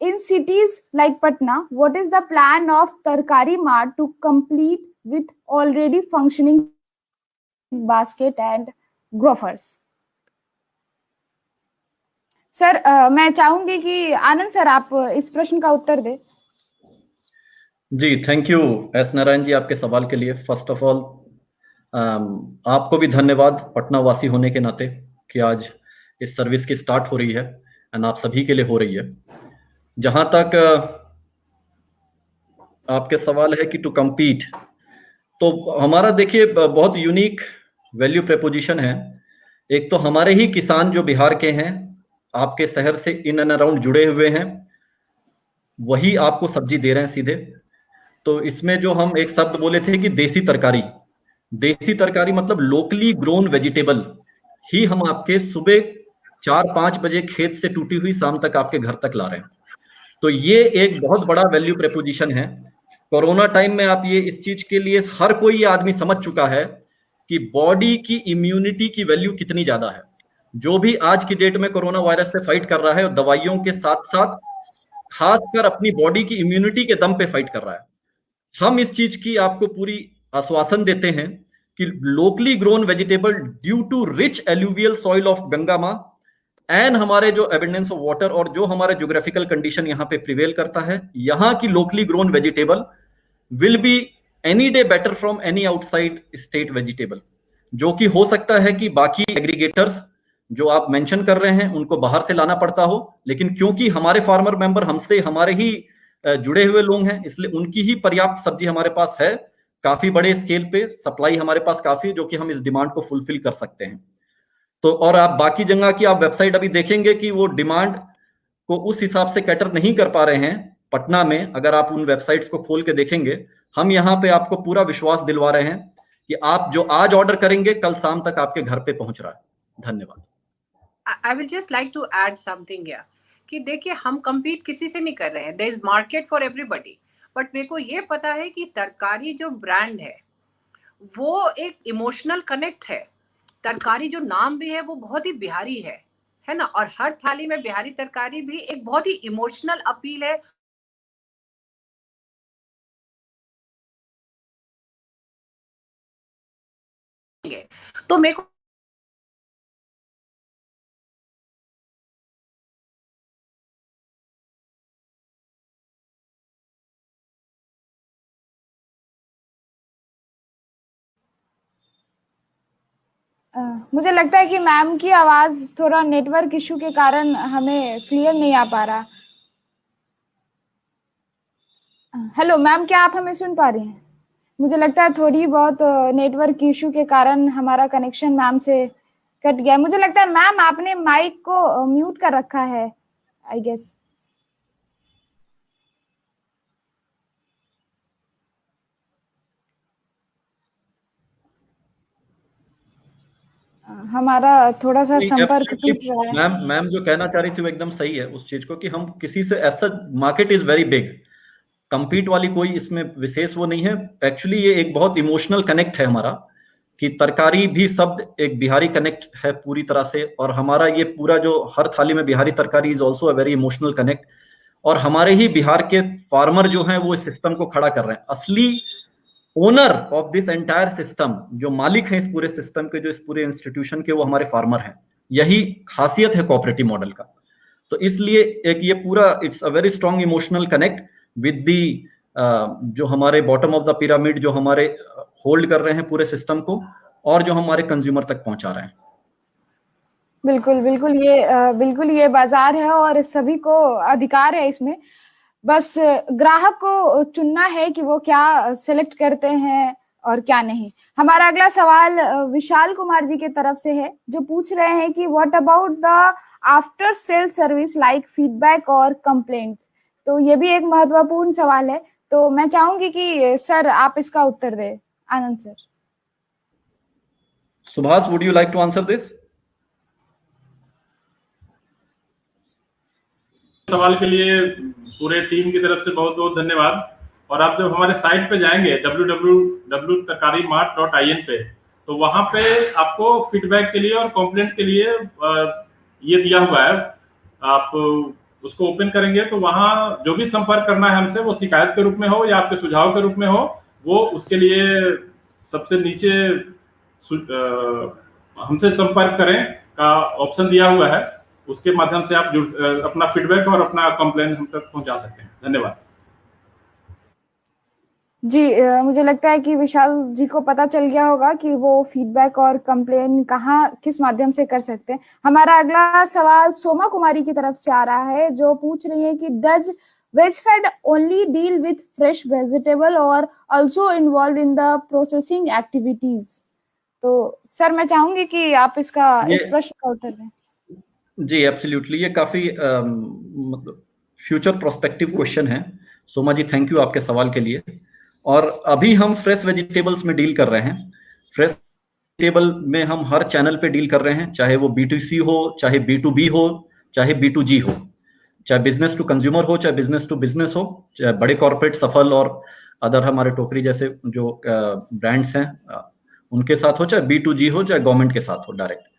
in cities like Patna, what is the plan of Tarkari Mart to complete with already functioning basket and grofers? Sir, मैं चाहूंगी कि आनंद sir आप इस प्रश्न का उत्तर दें। जी, thank U S Narayan ji आपके सवाल के लिए। फर्स्ट ऑफ ऑल आपको भी धन्यवाद पटना वासी होने के नाते कि आज इस सर्विस की स्टार्ट हो रही है एंड आप सभी के लिए हो रही है। जहां तक आपके सवाल है कि टू कम्पीट, तो हमारा देखिए बहुत यूनिक वैल्यू प्रपोजिशन है। एक तो हमारे ही किसान जो बिहार के हैं, आपके शहर से इन एंड अराउंड जुड़े हुए हैं, वही आपको सब्जी दे रहे हैं सीधे। तो इसमें जो हम एक शब्द बोले थे कि देसी तरकारी मतलब लोकली ग्रोन वेजिटेबल ही हम आपके सुबह 4-5 बजे खेत से टूटी हुई शाम तक आपके घर तक ला रहे हैं। तो ये एक बहुत बड़ा वैल्यू प्रेपोजिशन है। कोरोना टाइम में आप ये इस चीज के लिए हर कोई ये आदमी समझ चुका है कि बॉडी की इम्यूनिटी की वैल्यू कितनी ज्यादा है। जो भी आज की डेट में कोरोना वायरस से फाइट कर रहा है और दवाइयों के साथ साथ खासकर अपनी बॉडी की इम्यूनिटी के दम पे फाइट कर रहा है। हम इस चीज की आपको पूरी आश्वासन देते हैं कि locally grown vegetable due to rich alluvial soil of Ganga मां एंड हमारे जो एबंडेंस ऑफ वाटर और जो हमारे ज्योग्राफिकल कंडीशन यहाँ पे प्रिवेल करता है, यहाँ की locally grown vegetable will be any day better from any outside state vegetable. जो कि हो सकता है कि बाकी एग्रीगेटर्स जो आप मेंशन कर रहे हैं उनको बाहर से लाना पड़ता हो, लेकिन क्योंकि हमारे फार्मर मेंबर हमसे हमारे ही जुड़े हुए लोग हैं, इसलिए उनकी ही पर्याप्त सब्जी हमारे पास है। काफी बड़े स्केल पे सप्लाई हमारे पास काफी है, जो कि हम इस डिमांड को फुलफिल कर सकते हैं। तो और आप बाकी जगह की आप वेबसाइट अभी देखेंगे कि वो डिमांड को उस हिसाब से कैटर नहीं कर पा रहे हैं। पटना में अगर आप उन वेबसाइट्स को खोल के देखेंगे, हम यहाँ पे आपको पूरा विश्वास दिलवा रहे हैं कि आप जो आज ऑर्डर करेंगे कल शाम तक आपके घर पे पहुंच रहा है। धन्यवाद। I will just like to add something here कि देखिए हम compete किसी से नहीं कर रहे हैं, there is market for everybody, but मेरे को ये पता है कि तरकारी जो ब्रांड है वो एक इमोशनल कनेक्ट है। तरकारी जो नाम भी है वो बहुत ही बिहारी है ना, और हर थाली में बिहारी तरकारी भी एक बहुत ही इमोशनल अपील है। तो मेरे को मुझे लगता है कि मैम की आवाज थोड़ा नेटवर्क इशू के कारण हमें क्लियर नहीं आ पा रहा। हेलो मैम, क्या आप हमें सुन पा रही हैं? मुझे लगता है थोड़ी बहुत नेटवर्क इशू के कारण हमारा कनेक्शन मैम से कट गया। मुझे लगता है मैम आपने माइक को म्यूट कर रखा है, आई गेस। हमारा थोड़ा सा संपर्क टूट रहा है। मैम जो कहना चाह रही थी वो एकदम सही है उस चीज को कि हम किसी से ऐसा, market is very big, compete वाली कोई इसमें विशेष वो नहीं है। एक्चुअली ये एक बहुत इमोशनल कनेक्ट है हमारा, कि तरकारी भी शब्द एक बिहारी कनेक्ट है पूरी तरह से, और हमारा ये पूरा जो हर थाली में बिहारी तरकारी is also a very emotional connect. और हमारे ही बिहार के फार्मर जो हैं वो इस सिस्टम को खड़ा कर रहे हैं। असली owner of this entire system, जो मालिक हैं इस पूरे सिस्टम के, जो इस पूरे इंस्टीट्यूशन के, वो हमारे फार्मर हैं। यही खासियत है कोऑपरेटिव मॉडल का। तो इसलिए एक ये पूरा it's a very strong emotional connect with the जो हमारे बॉटम ऑफ द पिरामिड, जो हमारे होल्ड कर रहे हैं पूरे सिस्टम को, और जो हमारे कंज्यूमर तक पहुंचा रहे हैं। बिल्कुल ये बाजार है और सभी को अधिकार है इसमें। बस ग्राहक को चुनना है कि वो क्या सिलेक्ट करते हैं और क्या नहीं। हमारा अगला सवाल विशाल कुमार जी के तरफ से है, जो पूछ रहे हैं कि what about the after sale service like feedback और कंप्लेंट्स। तो ये भी एक महत्वपूर्ण सवाल है, तो मैं चाहूंगी कि सर आप इसका उत्तर दें। Anand sir. Subhash, would you like to answer this? सवाल के लिए पूरे टीम की तरफ से बहुत बहुत धन्यवाद। और आप जब हमारे साइट पे जाएंगे www.tarkarimart.in पे, तो वहां पे आपको फीडबैक के लिए और कंप्लेंट के लिए ये दिया हुआ है। आप उसको ओपन करेंगे तो वहां जो भी संपर्क करना है हमसे, वो शिकायत के रूप में हो या आपके सुझाव के रूप में हो, वो उसके लिए सबसे नीचे हमसे संपर्क करें का ऑप्शन दिया हुआ है। उसके माध्यम से आप अपना फीडबैक और अपना कंप्लेंट हम तक पहुंचा सकते हैं। धन्यवाद जी। मुझे लगता है कि विशाल जी को पता चल गया होगा कि वो फीडबैक और कंप्लेन कहाँ किस माध्यम से कर सकते हैं। हमारा अगला सवाल सोमा कुमारी की तरफ से आ रहा है, जो पूछ रही है कि does Vegfed only deal with fresh vegetable और also involve in the processing activities. तो सर मैं चाहूंगी कि आप इस प्रश्न का उत्तर दें। जी एब्सोल्युटली, ये काफी मतलब फ्यूचर प्रोस्पेक्टिव क्वेश्चन है। सोमा जी, थैंक यू आपके सवाल के लिए। और अभी हम फ्रेश वेजिटेबल्स में डील कर रहे हैं। फ्रेश वेजिटेबल में हम हर चैनल पे डील कर रहे हैं, चाहे वो B2C हो, चाहे B2B हो, चाहे B2G हो, चाहे बिजनेस टू कंज्यूमर हो, चाहे बिजनेस टू बिजनेस हो, चाहे बड़े कॉर्पोरेट सफल और अदर हमारे टोकरी जैसे जो ब्रांड्स हैं उनके साथ हो, चाहे B2G हो, चाहे गवर्नमेंट के साथ हो डायरेक्ट।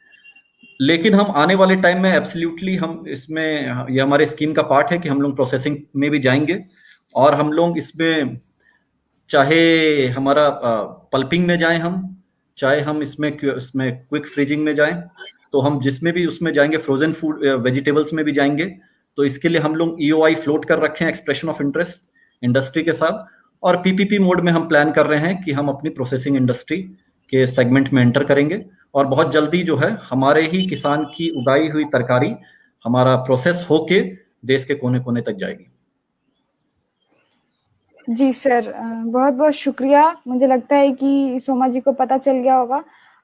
लेकिन हम आने वाले टाइम में एब्सोल्युटली हम इसमें, ये हमारे स्कीम का पार्ट है कि हम लोग प्रोसेसिंग में भी जाएंगे, और हम लोग इसमें चाहे हमारा पल्पिंग में जाएं, हम चाहे हम इसमें क्विक फ्रीजिंग में जाएं, तो हम जिसमें भी उसमें जाएंगे, फ्रोजन फूड वेजिटेबल्स में भी जाएंगे। तो इसके लिए हम लोग EOI फ्लोट कर रखे हैं, एक्सप्रेशन ऑफ इंटरेस्ट इंडस्ट्री के साथ, और PPP मोड में हम प्लान कर रहे हैं कि हम अपनी प्रोसेसिंग इंडस्ट्री के सेगमेंट में एंटर करेंगे, और बहुत जल्दी जो है हमारे ही किसान की उगाई हुई तरकारी हमारा प्रोसेस होके देश के कोने कोने तक जाएगी। जी सर, बहुत बहुत शुक्रिया। मुझे लगता है कि सोमा जी को पता चल गया होगा।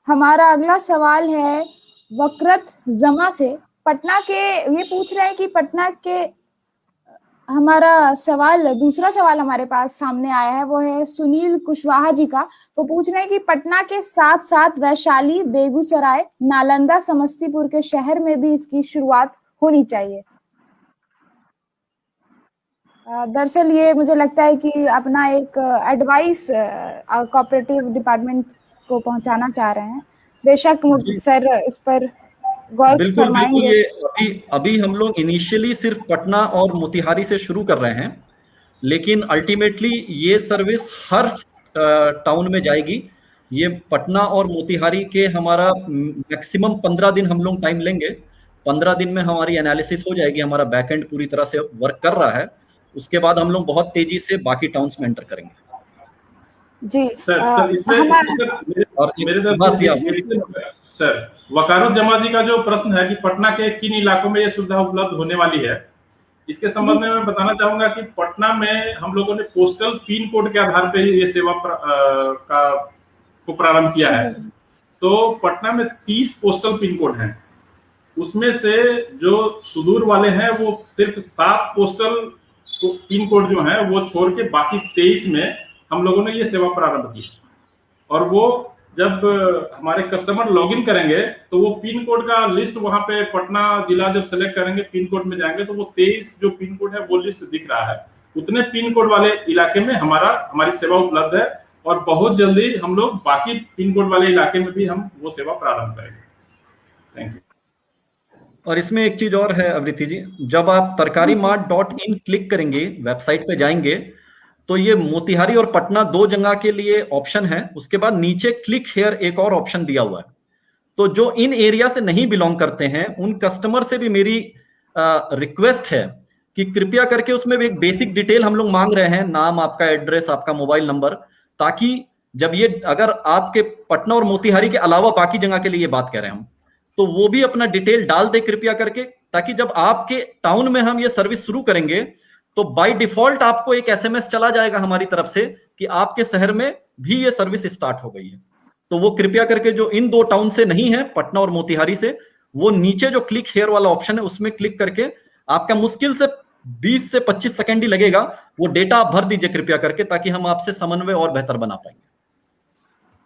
हमारा अगला सवाल है वक्रत जमा से, पटना के। ये पूछ रहे हैं कि पटना के, हमारा सवाल, दूसरा सवाल हमारे पास सामने आया है, वो है सुनील कुशवाहा जी का। वो पूछ रहे हैं कि पटना के साथ साथ वैशाली, बेगूसराय, नालंदा, समस्तीपुर के शहर में भी इसकी शुरुआत होनी चाहिए। दरअसल ये मुझे लगता है कि अपना एक एडवाइस कोऑपरेटिव डिपार्टमेंट को पहुंचाना चाह रहे हैं। बेशक सर इस पर गौर बिल्कुल फरमाएंगे। ये अभी हम लोग इनिशियली सिर्फ पटना और मोतिहारी से शुरू कर रहे हैं, लेकिन अल्टीमेटली ये सर्विस हर टाउन में जाएगी। ये पटना और मोतिहारी के हमारा मैक्सिमम 15 दिन हम लोग टाइम लेंगे। 15 दिन में हमारी एनालिसिस हो जाएगी, हमारा बैकएंड पूरी तरह से वर्क कर रहा है। उसके बाद हम लोग बहुत तेजी से बाकी टाउन्स में एंटर करेंगे। जी सर सर वकारुत जमा जी का जो प्रश्न है कि पटना के किन इलाकों में ये सुविधा उपलब्ध होने वाली है, इसके संबंध में मैं बताना चाहूंगा कि पटना में हम लोगों ने पोस्टल पिन कोड के आधार पर ये सेवा को प्रारंभ किया है। तो पटना में 30 पोस्टल पिन कोड हैं, उसमें से जो सुदूर वाले हैं वो सिर्फ 7 पोस्टल पिन कोड जो है वो छोड़ के बाकी 23 में हम लोगों ने ये सेवा प्रारंभ की। और वो जब हमारे कस्टमर लॉगिन करेंगे तो वो पिन कोड का लिस्ट वहां पे पटना जिला जब सेलेक्ट करेंगे, पिन कोड में जाएंगे तो वो 23 जो पिन कोड है वो लिस्ट दिख रहा है। उतने पिन कोड वाले इलाके में हमारी सेवा उपलब्ध है, और बहुत जल्दी हम लोग बाकी पिन कोड वाले इलाके में भी हम वो सेवा प्रारंभ करेंगे। Thank you. और इसमें एक चीज और है अवृति जी, जब आप tarkarimart.in क्लिक करेंगे, वेबसाइट पे जाएंगे, तो ये मोतिहारी और पटना 2 जगह के लिए ऑप्शन है। उसके बाद नीचे क्लिक हेयर एक और ऑप्शन दिया हुआ है। तो जो इन एरिया से नहीं बिलोंग करते हैं उन कस्टमर से भी मेरी रिक्वेस्ट है कि कृपया करके उसमें भी एक बेसिक डिटेल हम लोग मांग रहे हैं, नाम, आपका एड्रेस, आपका मोबाइल नंबर, ताकि जब ये, अगर आपके पटना और मोतिहारी के अलावा बाकी जगह के लिए ये बात कह रहे हैं हम, तो वो भी अपना डिटेल डाल दे कृपया करके, ताकि जब आपके टाउन में हम ये सर्विस शुरू करेंगे तो बाय डिफॉल्ट आपको एक SMS चला जाएगा हमारी तरफ से कि आपके शहर में भी ये सर्विस स्टार्ट हो गई है। तो वो कृपया करके जो इन 2 टाउन से नहीं है, पटना और मोतिहारी से, वो नीचे जो क्लिक हेयर वाला ऑप्शन है उसमें क्लिक करके, आपका मुश्किल से 20 से 25 सेकंड ही लगेगा, वो डेटा आप भर दीजिए कृपया करके, ताकि हम आपसे समन्वय और बेहतर बना पाएंगे।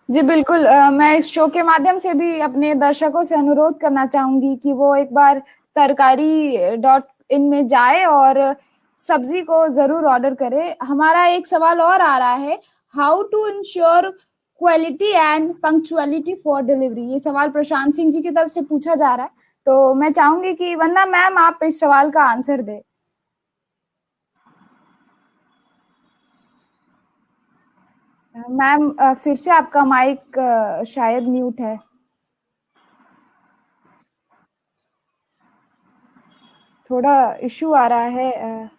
जी बिल्कुल, मैं इस शो के माध्यम से भी अपने दर्शकों से अनुरोध करना चाहूंगी कि वो एक बार तरकारी.in में जाए और सब्जी को जरूर ऑर्डर करे। हमारा एक सवाल और आ रहा है, how to ensure quality and punctuality for delivery. ये सवाल प्रशांत सिंह जी की तरफ से पूछा जा रहा है, तो मैं चाहूंगी कि वंदना मैम आप इस सवाल का आंसर दें। मैम फिर से आपका माइक शायद म्यूट है। थोड़ा इशू आ रहा है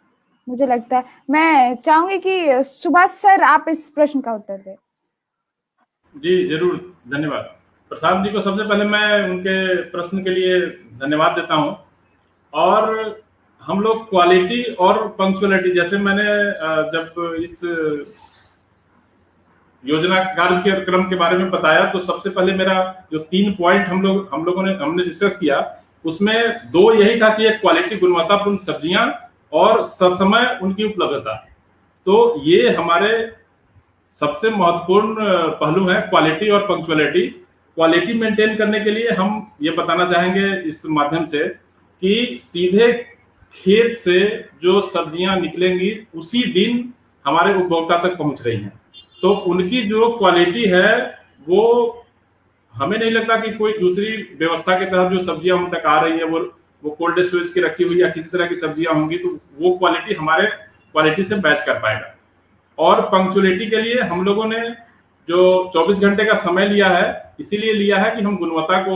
मुझे लगता है। मैं चाहूंगी कि सुभाष सर आप इस प्रश्न का उत्तर दें। जी जरूर, धन्यवाद। प्रसाद जी को सबसे पहले मैं उनके प्रश्न के लिए धन्यवाद देता हूं। और हम लोग क्वालिटी और पंक्चुअलिटी, जैसे मैंने जब इस योजना कार्यक्रम के बारे में बताया, तो सबसे पहले मेरा जो 3 पॉइंट हमने डिस्कस किया, उसमें 2 यही था कि एक क्वालिटी, गुणवत्तापूर्ण सब्जियां और ससमय उनकी उपलब्धता। तो ये हमारे सबसे महत्वपूर्ण पहलू है क्वालिटी और पंक्चुअलिटी। क्वालिटी मेंटेन करने के लिए हम ये बताना चाहेंगे इस माध्यम से कि सीधे खेत से जो सब्जियां निकलेंगी उसी दिन हमारे उपभोक्ता तक पहुंच रही हैं, तो उनकी जो क्वालिटी है वो हमें नहीं लगता कि कोई दूसरी व्यवस्था के तहत जो सब्जियां हम तक आ रही है वो कोल्ड स्टोरेज की रखी हुई या किसी तरह की सब्जियां होंगी तो वो क्वालिटी हमारे क्वालिटी से मैच कर पाएगा। और पंक्चुअलिटी के लिए हम लोगों ने जो 24 घंटे का समय लिया है, इसीलिए लिया है कि हम गुणवत्ता को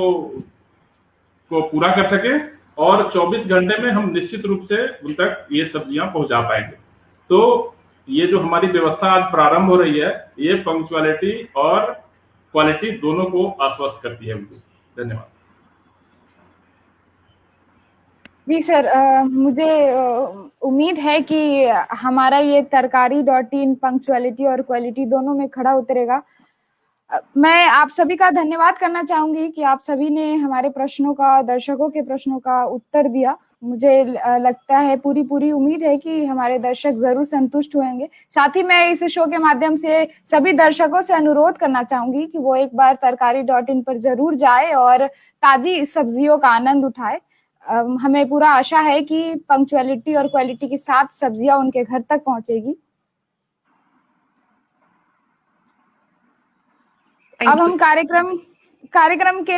पूरा कर सके और 24 घंटे में हम निश्चित रूप से उन तक ये सब्जियां पहुंचा पाएंगे। तो ये जो हमारी व्यवस्था आज प्रारंभ हो रही है, ये पंक्चुअलिटी और क्वालिटी दोनों को आश्वस्त करती है। धन्यवाद। जी सर, मुझे उम्मीद है कि हमारा ये तरकारी.in पंक्चुअलिटी और क्वालिटी दोनों में खड़ा उतरेगा। मैं आप सभी का धन्यवाद करना चाहूंगी कि आप सभी ने हमारे प्रश्नों का, दर्शकों के प्रश्नों का उत्तर दिया। मुझे लगता है, पूरी उम्मीद है कि हमारे दर्शक जरूर संतुष्ट होंगे। साथ ही मैं इस शो के माध्यम से सभी दर्शकों से अनुरोध करना चाहूंगी कि वो एक बार तरकारी.in पर जरूर जाए और ताजी सब्जियों का आनंद उठाए। हमें पूरा आशा है कि पंक्चुअलिटी और क्वालिटी के साथ सब्जियां उनके घर तक पहुंचेगी। अब हम कार्यक्रम के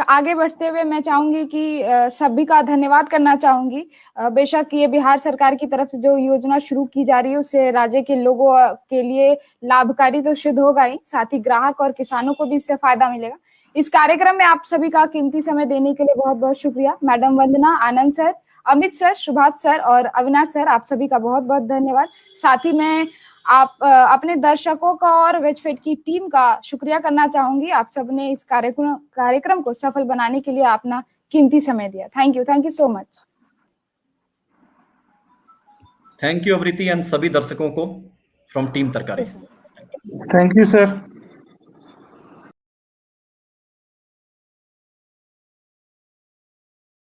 आगे बढ़ते हुए मैं चाहूंगी कि सभी का धन्यवाद करना चाहूंगी। बेशक ये बिहार सरकार की तरफ से जो योजना शुरू की जा रही है उससे राज्य के लोगों के लिए लाभकारी तो सिद्ध होगा ही, साथ ही ग्राहक और किसानों को भी इससे फायदा मिलेगा। इस कार्यक्रम में आप सभी का कीमती समय देने के लिए बहुत बहुत शुक्रिया। Madam Vandana, Anand sir, Amit sir, Subhash sir और अविनाश सर, आप सभी का बहुत बहुत धन्यवाद। साथ ही मैं आप अपने दर्शकों का और वेजफेड की टीम का शुक्रिया करना चाहूंगी। आप सबने इस कार्यक्रम को सफल बनाने के लिए अपना कीमती समय दिया। Thank you so much. Thank you Avriti and सभी दर्शकों को from team Tarkari. Thank you sir.